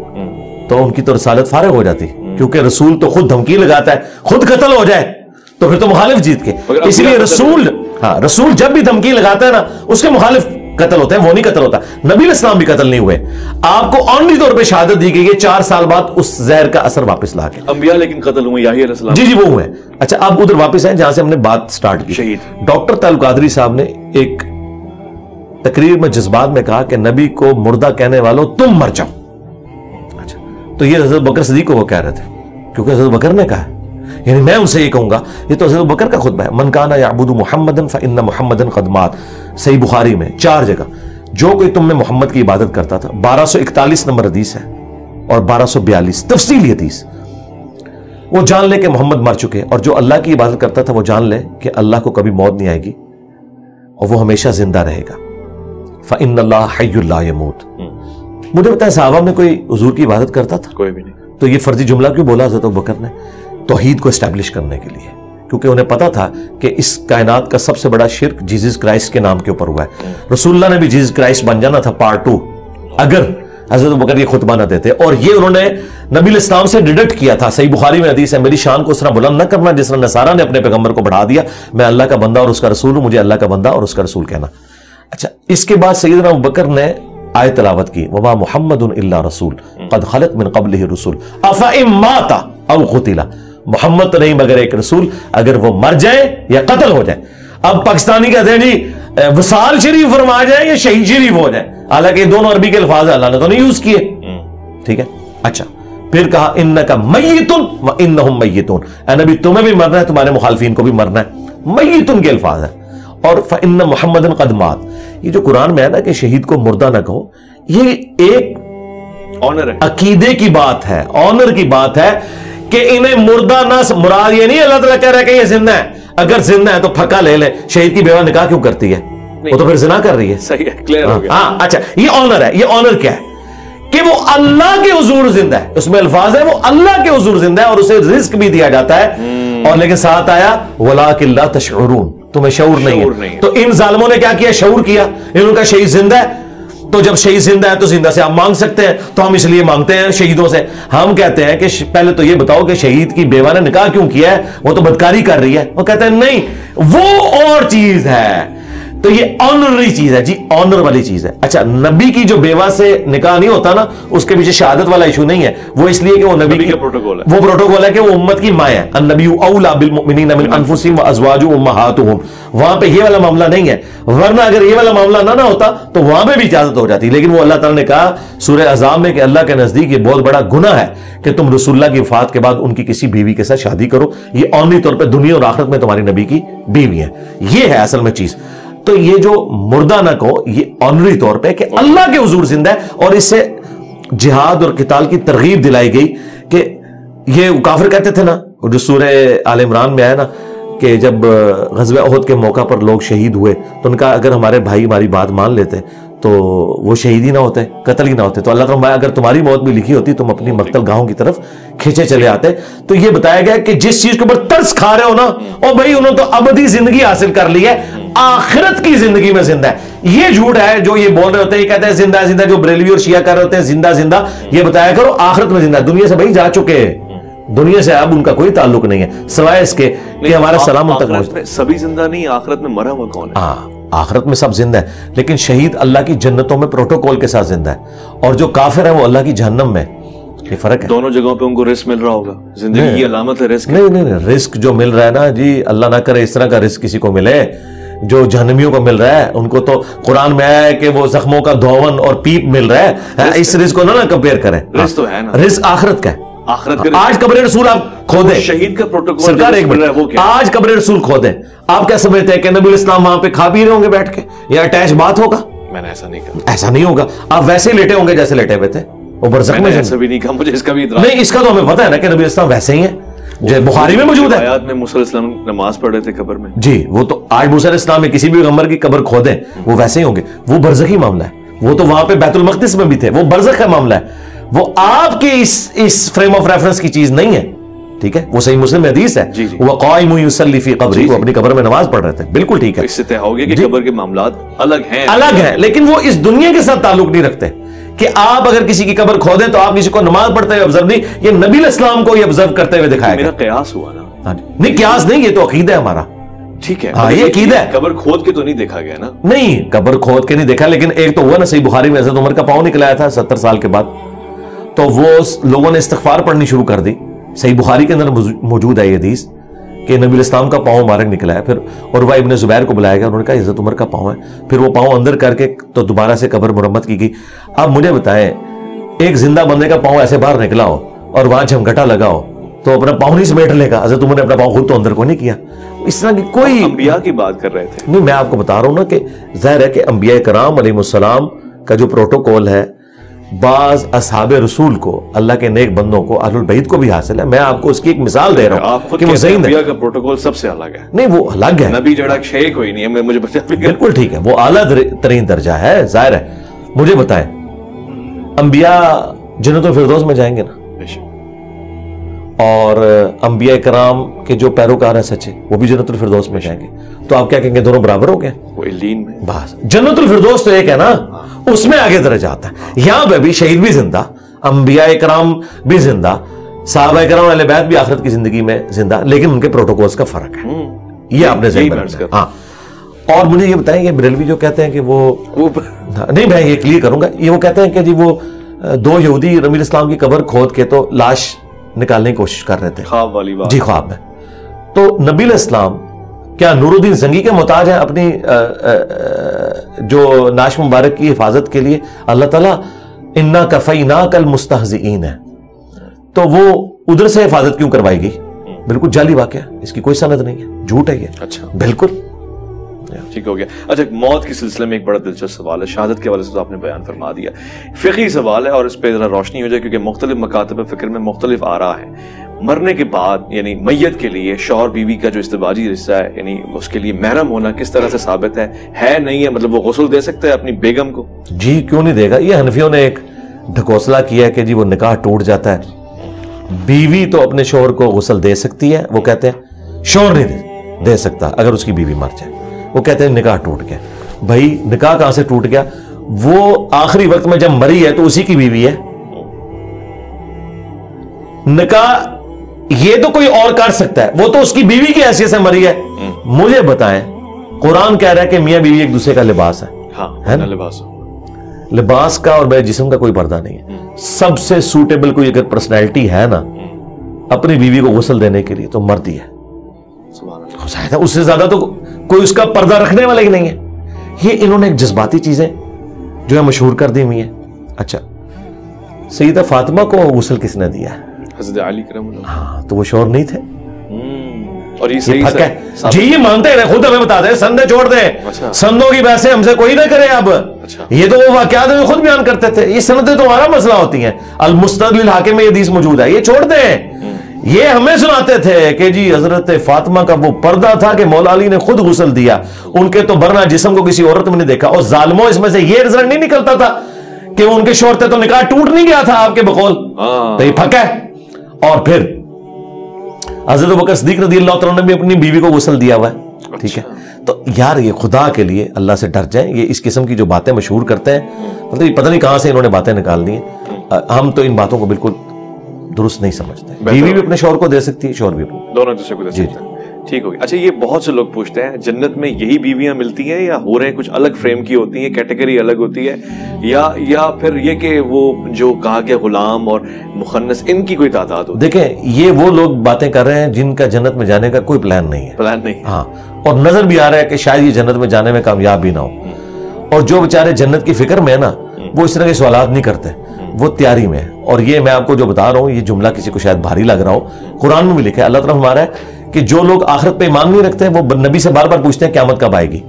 تو ان کی تو رسالت فارغ ہو جاتی, کیونکہ رسول تو خود دھمکی لگاتا ہے, خود قتل ہو جائے تو پھر تو مخالف جیت کے. اس لیے رسول جب بھی دھمکی لگاتا ہے نا اس کے مخالف قتل ہوتے ہیں, وہ نہیں قتل ہوتا. نبی علیہ السلام بھی قتل نہیں ہوئے, آپ کو آنری طور پہ شہادت دی گئی ہے 4 سال بعد اس زہر کا اثر واپس لا کے. انبیاء لیکن قتل ہوئے, یحییٰ علیہ السلام جی وہ ہوئے. اچھا اب ادھر واپس ہیں جہاں سے ہم نے بات سٹارٹ کی. شہید ڈاکٹر طالب قادری صاحب نے ایک تقریر میں جذبات میں کہا کہ نبی کو مردہ کہنے والوں تم مر جاؤ. اچھا تو یہ حضرت بکر صدیق کو وہ کہہ رہے تھے کیونکہ حضرت بکر نے کہا, یعنی میں ان سے یہ کہوں گا, یہ تو حضرت بکر کا خطبہ ہے. من کان یعبد محمدا فإن محمدا قد مات, صحیح بخاری میں 4 جگہ. جو کوئی تم میں محمد کی عبادت کرتا تھا, 1241 نمبر حدیث ہے اور 1242 تفصیلی حدیث, وہ جان لے کہ محمد مر چکے, اور جو اللہ کی عبادت کرتا تھا وہ جان لے کہ اللہ کو کبھی موت نہیں آئے گی اور وہ ہمیشہ زندہ رہے گا. فإن اللہ حی لا يموت. مجھے بتائیں صحابہ میں کوئی حضور کی عبادت کرتا تھا؟ کوئی بھی نہیں. تو یہ فرضی جملہ کیوں بولا حضرت ابوبکر نے؟ توحید کو اسٹیبلش کرنے کے لیے, کیونکہ انہیں پتا تھا کہ اس کائنات کا سب سے بڑا شرک جیزس کرائسٹ کے نام کے اوپر ہوا ہے. رسول اللہ نے بھی جیزس کرائسٹ بن جانا تھا پارٹ 2 اگر حضرت ابوبکر یہ خطبہ نہ دیتے, اور یہ انہوں نے نبی علیہ السلام سے ڈیڈکٹ کیا تھا. صحیح بخاری میں حدیث ہے, میری شان کو اس طرح بلند نہ کرنا جس طرح نصارہ نے اپنے پیغمبر کو بڑھا دیا, میں اللہ کا بندہ اور اس کا رسول ہوں, مجھے اللہ کا بندہ اور اس کا رسول کہنا. اچھا اس کے بعد سیدنا ابوبکر نے آیت تلاوت کی, وما محمد الا رسول قد خلت من قبلہ الرسل افئن مات او قتل. محمد تو نہیں مگر ایک رسول, اگر وہ مر جائے یا قتل ہو جائے. اب پاکستانی کہتے ہیں جی وصال شریف فرما جائے یا شہید شریف ہو جائے, حالانکہ یہ دونوں عربی کے الفاظ اللہ نے تو نہیں یوز کیے. ٹھیک ہے. اچھا پھر کہا انک میت وانہم میتون, اے نبی تمہیں بھی مرنا ہے تمہارے مخالفین کو بھی مرنا ہے. میتون کے الفاظ ہیں. اور فإن محمدًا قد مات, یہ جو قرآن میں ہے نا کہ شہید کو مردہ نہ کہو, یہ ایک آنر ہے, عقیدے کی بات ہے, آنر کی بات ہے کہ انہیں مردہ نہ مراد یہ نہیں اللہ تعالیٰ کہہ رہا ہے کہ یہ زندہ ہے. اگر زندہ ہے تو پھکا لے لے, شہید کی بیوہ نکاح کیوں کرتی ہے, وہ تو پھر زنا کر رہی ہے. صحیح ہے, کلیئر ہو گیا. ہاں اچھا یہ آنر ہے. یہ آنر کیا ہے کہ وہ اللہ کے حضور زندہ ہے, اس میں الفاظ ہے وہ اللہ کے حضور زندہ ہے اور اسے رزق بھی دیا جاتا ہے, اور لیکن ساتھ آیا وَلَٰكِن لَا تَشْعُرُونَ, تمہیں شعور نہیں ہے. تو ان ظالموں نے کیا کیا, شعور کیا. انہوں کا شہید زندہ ہے, تو جب شہید زندہ ہے تو زندہ سے آپ مانگ سکتے ہیں, تو ہم اس لیے مانگتے ہیں شہیدوں سے. ہم کہتے ہیں کہ پہلے تو یہ بتاؤ کہ شہید کی بیوہ نے نکاح کیوں کیا ہے, وہ تو بدکاری کر رہی ہے. وہ کہتے ہیں نہیں وہ اور چیز ہے. تو یہ آنرری چیز ہے جی, آنر والی چیز ہے. اچھا نبی کی جو بیوہ سے نکاح نہیں ہوتا نا, اس کے پیچھے شہادت والا ایشو نہیں ہے, وہ اس لیے کہ وہ نبی کا پروٹوکول ہے. وہ پروٹوکول ہے کہ وہ امت کی ماں ہے. النبی اولی بالمؤمنین من انفسہم وازواجہ امہاتہم, وہاں پہ یہ والا معاملہ نہیں ہے. ورنہ اگر یہ والا معاملہ نہ ہوتا تو وہاں پہ بھی اجازت ہو جاتی. لیکن وہ اللہ تعالیٰ نے کہا سورہ احزاب میں کہ اللہ کے نزدیک یہ بہت بڑا گناہ ہے کہ تم رسول اللہ کی وفات کے بعد ان کی کسی بیوی کے ساتھ شادی کرو. یہ آنری طور پہ دنیا اور آخرت میں تمہاری نبی کی بیوی ہے. یہ ہے اصل میں چیز. تو یہ جو مردہ نہ کہو, یہ آنری طور پہ کہ اللہ کے حضور زندہ ہے, اور اس سے جہاد اور قتال کی ترغیب دلائی گئی. کہ یہ کافر کہتے تھے نا, جو سورہ آل عمران میں آیا نا کہ جب غزوہ احد کے موقع پر لوگ شہید ہوئے تو ان کا اگر ہمارے بھائی ہماری بات مان لیتے تو وہ شہید ہی نہ ہوتے, قتل ہی نہ ہوتے. تو اللہ تعالیٰ اگر تمہاری موت بھی لکھی ہوتی تم اپنی مقتل گاہوں کی طرف کھینچے چلے آتے. تو یہ بتایا گیا کہ جس چیز کے اوپر ترس کھا رہے ہو نا, اور بھائی انہوں تو ابدی زندگی حاصل کر لی ہے, آخرت کی زندگی میں زندہ ہے. یہ جھوٹ ہے جو یہ بول رہے ہوتے ہیں, یہ کہتے ہیں زندہ زندہ, جو بریلوی اور شیعہ کر رہے ہوتے ہیں زندہ زندہ. یہ بتایا کرو آخرت میں زندہ, دنیا سے بھائی جا چکے, دنیا سے اب ان کا کوئی تعلق نہیں ہے سوائے اس کے کہ ہمارا سلام ان تک پہنچتا. سبھی زندہ نہیں, آخرت میں مرا ہوا کون ہے؟ آخرت میں سب زندہ ہے, لیکن شہید اللہ کی جنتوں میں پروٹوکول کے ساتھ زندہ ہے, اور جو کافر ہے وہ اللہ کی جہنم میں. یہ فرق ہے. دونوں جگہوں پہ ان کو رزق مل رہا ہوگا, زندگی کی علامت ہے رزق. نہیں, رزق جو مل رہا ہے نا جی, اللہ نہ کرے اس طرح کا رزق کسی کو ملے جو جہنمیوں کو مل رہا ہے. ان کو تو قرآن میں آیا ہے کہ وہ زخموں کا دھون اور پیپ مل رہا ہے. اس رزق کو نہ کمپیئر کریں. رزق تو ہے نا, رزق آخرت کا ہے. آخرت کا آج قبر رسول آپ کھودیں, شہید کا پروٹوکول سرکار ایک منٹ, آج قبر رسول کھودیں, آپ کیا سمجھتے ہیں کہ نبی الاسلام وہاں پہ کھا پی رہے ہوں گے بیٹھ کے, یا اٹیچ بات ہوگا؟ میں نے ایسا نہیں کہا. ایسا نہیں ہوگا. آپ ویسے لیٹے ہوں گے جیسے لیٹے ہوئے تھے, وہ برزخ میں. ایسا بھی نہیں کہا, مجھے اس کا بھی اعتراض نہیں. اس کا تو ہمیں پتہ ہے نا کہ نبی الاسلام ویسے ہی ہیں, جو بخاری میں موجود ہے. آیات میں موسیٰ علیہ السلام نماز پڑھ رہے تھے قبر میں جی, وہ تو آج موسیٰ علیہ السلام میں کسی بھی پیغمبر کی قبر کھودیں وہ ویسے ہی ہوں گے. وہ برزخی معاملہ ہے, وہ تو وہاں پہ بیت المقدس میں بھی تھے, وہ برزخ کا معاملہ ہے. وہ آپ کے اس فریم آف ریفرنس کی چیز نہیں ہے. ٹھیک ہے, وہ صحیح مسلم میں حدیث ہے, وہ قائم یصلی فی قبری, وہ اپنی قبر میں نماز پڑھ رہے تھے, بالکل ٹھیک ہے. اس سے طے ہو گیا کہ قبر کے معاملات الگ ہیں, لیکن وہ اس دنیا کے ساتھ تعلق نہیں رکھتے کہ آپ اگر کسی کی قبر کھودیں تو آپ کسی کو نماز پڑھتے ہوئے آبزرو نہیں, یہ نبی علیہ السلام کو یہ آبزرو کرتے ہوئے دکھایا گیا. میرا قیاس ہوا نا, نہیں قیاس نہیں, یہ تو عقیدہ ہے ہمارا. ٹھیک ہے, یہ عقیدہ ہے. قبر کھود کے تو نہیں دیکھا گیا نا؟ نہیں, قبر کھود کے نہیں دیکھا, لیکن ایک تو ہوا نا صحیح بخاری میں حضرت عمر کا پاؤں نکلایا تھا 70 سال کے بعد, تو وہ لوگوں نے استغفار پڑھنی شروع کر دی. صحیح بخاری کے اندر موجود ہے یہ حدیث کہ نبی علیہ السلام کا پاؤں مبارک نکلا ہے. پھر عروہ ابن زبیر کو بلایا گیا, انہوں نے کہا حضرت عمر کا پاؤں ہے, پھر وہ پاؤں اندر کر کے تو دوبارہ سے قبر مرمت کی گئی. اب مجھے بتائیں, ایک زندہ بندے کا پاؤں ایسے باہر نکلا ہو اور وہاں جھمگٹا لگا ہو تو اپنا پاؤں نہیں سمیٹ لے گا. حضرت عمر نے اپنا پاؤں خود تو اندر کو نہیں کیا. اس طرح کی کوئی انبیاء کی بات کر رہے تھے. نہیں, میں آپ کو بتا رہا ہوں نا کہ ظاہر ہے کہ انبیاء کرام علیہ السلام کا جو پروٹوکول ہے, بعض اصحاب رسول کو, اللہ کے نیک بندوں کو, اہل البیت کو بھی حاصل ہے. میں آپ کو اس کی ایک مثال دے رہا ہوں کہ وہ ذہین ہے. انبیاء کا پروٹوکول سب سے الگ ہے. نہیں, وہ الگ ہے, نبی جڑا شے کوئی نہیں ہے, مجھے بالکل ٹھیک ہے, وہ اعلیٰ ترین درجہ ہے, ظاہر ہے. مجھے بتائیں, انبیاء جنت الفردوس میں جائیں گے نا, اور انبیاء کرام کے جو پیروکار ہیں سچے وہ بھی جنت الفردوس میں جائیں گے, تو آپ کیا کہیں گے, دونوں برابر ہو گئے؟ وہ علین میں بس جنت الفردوس تو ایک ہے نا, اس میں آگے درجہ آتا ہے. یہاں پہ بھی شہید بھی زندہ, انبیاء کرام بھی زندہ, صحابہ کرام اہل بیت بھی آخرت کی زندگی میں زندہ, لیکن ان کے پروٹوکولز کا فرق ہے. یہ آپ نے ذہن میں رکھنا. ہاں, اور مجھے یہ بتائیں, یہ بریلوی جو کہتے ہیں کہ وہ نہیں, میں یہ کلیئر کروں گا, یہ وہ کہتے ہیں کہ جی وہ 2 یہودی نبی علیہ السلام کی قبر کھود کے تو لاش نکالنے کی کوشش کر رہے تھے, خواب والی بات. جی خواب میں. تو نبی علیہ السلام کیا نور الدین زنگی کے محتاج ہیں اپنی جو ناش مبارک کی حفاظت کے لیے؟ اللہ تعالیٰ انا کفیناک المستہزئین ہے, تو وہ ادھر سے حفاظت کیوں کروائی گئی؟ بالکل جعلی واقعہ, اس کی کوئی سند نہیں ہے, جھوٹ ہے یہ. اچھا, بالکل ٹھیک ہو گیا. اچھا, موت کے سلسلے میں ایک بڑا دلچسپ سوال ہے, شہادت کے حوالے سے تو آپ نے بیان فرما دیا, فقہی سوال ہے اور اس پہ ذرا روشنی ہو جائے کیونکہ مختلف مکاتب فکر میں مختلف آراء ہیں. مرنے کے بعد یعنی میت کے لیے شوہر بیوی کا جو ازدواجی رشتہ ہے, یعنی اس کے لیے محرم ہونا کس طرح سے ثابت ہے نہیں ہے؟ مطلب وہ غسل دے سکتا ہے اپنی بیگم کو؟ جی کیوں نہیں دے گا. یہ حنفیوں نے ایک ڈھکوسلا کیا ہے کہ جی وہ نکاح ٹوٹ جاتا ہے, بیوی تو اپنے شوہر کو غسل دے سکتی ہے, وہ کہتے ہیں شوہر نہیں دے سکتا اگر اس کی بیوی مر جائے. وہ کہتے ہیں نکاح ٹوٹ گیا. بھائی نکاح کہاں سے ٹوٹ گیا؟ وہ آخری وقت میں جب مری ہے تو اسی کی بیوی ہے. نکاح یہ تو کوئی اور کر سکتا ہے, وہ تو اس کی بیوی کی حیثیت سے مری ہے. مجھے بتائیں, قرآن کہہ رہا ہے کہ میاں بیوی ایک دوسرے کا لباس ہے. ہاں, لباس کا اور میرے جسم کا کوئی پردہ نہیں ہے. سب سے سوٹیبل کوئی اگر پرسنالٹی ہے نا اپنی بیوی کو غسل دینے کے لیے تو مرد ہی ہے. اس سے زیادہ تو کوئی اس کا پردہ رکھنے والا ہی نہیں ہے. یہ انہوں نے ایک جذباتی چیزیں جو ہے مشہور کر دی ہوئی ہیں. اچھا, سیدہ فاطمہ کو غسل کس نے دیا ہے؟ حضرت علی کرم اللہ. ہاں, تو وہ شوہر نہیں تھے. اور یہ صحیح ہے جی, یہ مانتے ہیں, خود ہمیں بتا دیں, سندے چھوڑ دیں, سندوں کی بحثیں ہم سے کوئی نہ کرے. اب یہ تو وہ واقعات میں خود بیان کرتے تھے, یہ سندیں تو ہمارا مسئلہ ہوتی ہیں. المستدل للحاکم میں یہ حدیث موجود ہے, یہ چھوڑ دیں. یہ ہمیں سناتے تھے کہ جی حضرت فاطمہ کا وہ پردہ تھا کہ مولا علی نے خود غسل دیا, ان کے تو برنا جسم کو کسی عورت میں نہیں دیکھا. اور ظالموں, اس میں سے یہ رزلٹ نہیں نکلتا تھا کہ ان کے شوہر تھے تو نکاح ٹوٹ نہیں گیا تھا آپ کے بقول, تو یہ پھکا ہے. اور پھر حضرت ابوبکر صدیق رضی اللہ عنہ نے بھی اپنی بیوی کو غسل دیا ہوا ہے. ٹھیک ہے, تو یار یہ خدا کے لیے اللہ سے ڈر جائیں. یہ اس قسم کی جو باتیں مشہور کرتے ہیں, مطلب پتہ نہیں کہاں سے انہوں نے باتیں نکال دی ہیں. ہم تو ان باتوں کو بالکل درست نہیں سمجھتے. بیوی بھی اپنے شوہر کو دے سکتی ہے, شوہر بھی دونوں دوسرے کو دے سکتے ہیں. ٹھیک ہوگی. اچھا, یہ بہت سے لوگ پوچھتے ہیں جنت میں یہی بیویاں ملتی ہیں یا ہو رہے کچھ الگ فریم کی ہوتی ہیں, کیٹیگری الگ ہوتی ہے, یا پھر یہ کہ وہ جو کہا گیا غلام اور مخنث ان کی کوئی تعداد ہوتی ہے؟ دیکھیں, یہ وہ لوگ باتیں کر رہے ہیں جن کا جنت میں جانے کا کوئی پلان نہیں ہے. پلان نہیں. ہاں, اور نظر بھی آ رہا ہے کہ شاید یہ جنت میں جانے میں کامیاب بھی نہ ہو. اور جو بیچارے جنت کی فکر میں ہے نا, وہ اس طرح کے سوالات نہیں کرتے, وہ تیاری میں ہے. اور یہ میں آپ کو جو بتا رہا ہوں, یہ جملہ کسی کو شاید بھاری لگ رہا ہو, قرآن میں بھی لکھا ہے. اللہ تعالیٰ ہمارا ہے کہ جو لوگ آخرت پہ ایمان نہیں رکھتے وہ نبی سے بار بار پوچھتے ہیں قیامت کب آئے گی,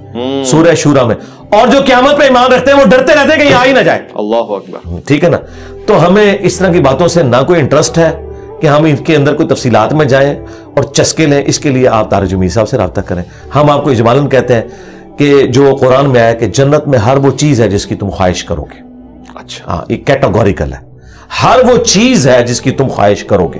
سورہ شورا میں. اور جو قیامت پہ ایمان رکھتے ہیں وہ ڈرتے رہتے ہیں کہ یہ آ ہی نہ جائے. اللہ اکبر. ٹھیک ہے نا. تو ہمیں اس طرح کی باتوں سے نہ کوئی انٹرسٹ ہے کہ ہم ان کے اندر کوئی تفصیلات میں جائیں اور چسکے لیں. اس کے لیے آپ طارق جمیل صاحب سے رابطہ کریں. ہم آپ کو اجمالاً کہتے ہیں کہ جو قرآن میں آیا کہ جنت میں ہر وہ چیز ہے جس کی تم خواہش کرو گے. اچھا, ہاں, یہ کیٹاگوریکل ہے. ہر وہ چیز ہے جس کی تم خواہش کرو گے.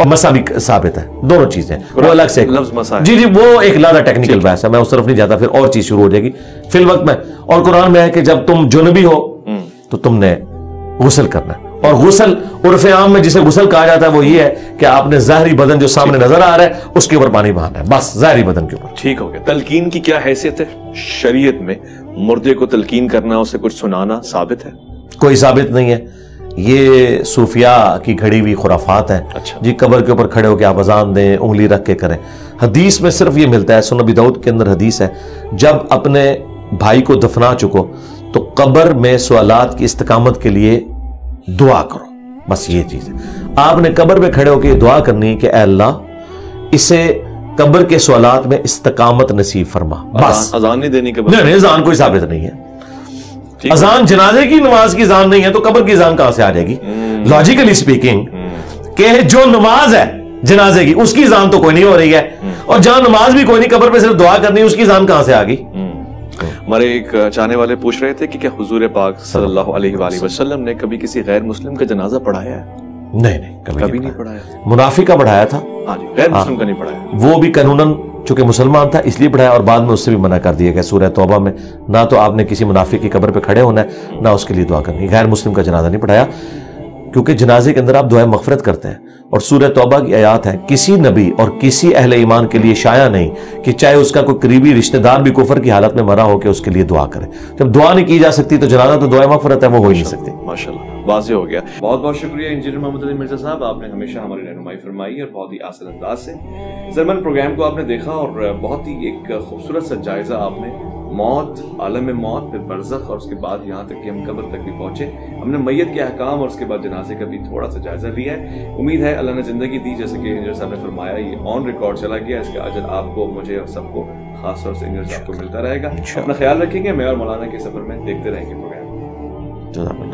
اور مسا بھی ثابت ہے، دونوں چیزیں وہ الگ سے لفظ مسا ہے. جی وہ ایک زیادہ ٹیکنیکل بحث ہے، میں اس طرف نہیں جاتا، پھر اور چیز شروع ہو جائے گی فی الوقت میں. اور قرآن میں ہے کہ جب تم جنبی ہو تو تم نے غسل کرنا ہے. اور غسل عرف عام میں جسے غسل کہا جاتا ہے وہ یہ ہے کہ آپ نے ظاہری بدن جو سامنے نظر آ رہا ہے اس کے اوپر پانی بہانا ہے، بس ظاہری بدن کے اوپر. ٹھیک ہو گیا. تلقین کی کیا حیثیت ہے شریعت میں؟ مردے کو تلقین کرنا، اسے کچھ سنانا ثابت ہے؟ کوئی ثابت نہیں ہے، یہ صوفیاء کی گھڑی ہوئی خرافات ہیں. جی قبر کے اوپر کھڑے ہو کے آپ اذان دیں، انگلی رکھ کے کریں. حدیث میں صرف یہ ملتا ہے، سنن ابی داؤد کے اندر حدیث ہے، جب اپنے بھائی کو دفنا چکو تو قبر میں سوالات کی استقامت کے لیے دعا کرو، بس یہ چیز ہے. آپ نے قبر پہ کھڑے ہو کے دعا کرنی کہ اے اللہ اسے قبر کے سوالات میں استقامت نصیب فرما، بس. اذان نہیں دینی قبر؟ نہیں، اذان کوئی ثابت نہیں ہے. اذان جنازے کی نماز کی اذان نہیں ہے تو قبر کی اذان کہاں سے آ جائے گی؟ لاجیکلی سپیکنگ کہ جو نماز ہے جنازے کی اس کی اذان تو کوئی نہیں ہو رہی ہے، اور جہاں نماز بھی کوئی نہیں، قبر پہ صرف دعا کرنی، اس کی اذان کہاں سے آ گئی؟ ہمارے ایک چاہنے والے پوچھ رہے تھے کہ کیا حضور پاک صلی اللہ علیہ وآلہ وسلم نے کبھی کسی غیر مسلم کا جنازہ پڑھایا ہے؟ نہیں، کبھی نہیں پڑھایا. منافق کا پڑھایا تھا، غیر مسلم کا نہیں پڑھایا. وہ بھی قانوناً چونکہ مسلمان تھا اس لیے پڑھایا، اور بعد میں اس سے بھی منع کر دیا گیا سورہ توبہ میں. نہ تو آپ نے کسی منافق کی قبر پہ کھڑے ہونا ہے، نہ اس کے لیے دعا کرنی. غیر مسلم کا جنازہ نہیں پڑھایا کیونکہ جنازے کے اندر آپ دعائیں مغفرت کرتے ہیں، اور سورہ توبہ کی آیات ہے کسی نبی اور کسی اہل ایمان کے لیے شایع نہیں کہ چاہے اس کا کوئی قریبی رشتہ دار بھی کفر کی حالت میں مرا ہو کہ اس کے لیے دعا کرے. جب دعا نہیں کی جا سکتی تو جنازہ تو دعائیں مغفرت ہے، وہ ہو ہی نہیں سکتی. ماشاءاللہ واضح ہو گیا. بہت بہت شکریہ انجینئر محمد علی مرزا صاحب، آپ نے ہمیشہ ہماری رہنمائی فرمائی اور بہت ہی آسان انداز سے. زرمن پروگرام کو آپ نے دیکھا اور بہت ہی ایک خوبصورت سا جائزہ آپ نے موت، عالم موت، پھر برزخ، اور اس کے بعد یہاں تک کہ ہم قبر تک بھی پہنچے. ہم نے میت کے احکام اور اس کے بعد جنازے کا بھی تھوڑا سا جائزہ لیا ہے. امید ہے اللہ نے زندگی دی، جیسے کہ انجینئر صاحب نے فرمایا یہ آن ریکارڈ چلا گیا، اس کا اجر آپ کو، مجھے اور سب کو، خاص طور سے انجینئر صاحب کو ملتا رہے گا. اپنا خیال رکھیں گے. میں اور مولانا کے سفر میں دیکھتے رہیں گے پروگرام.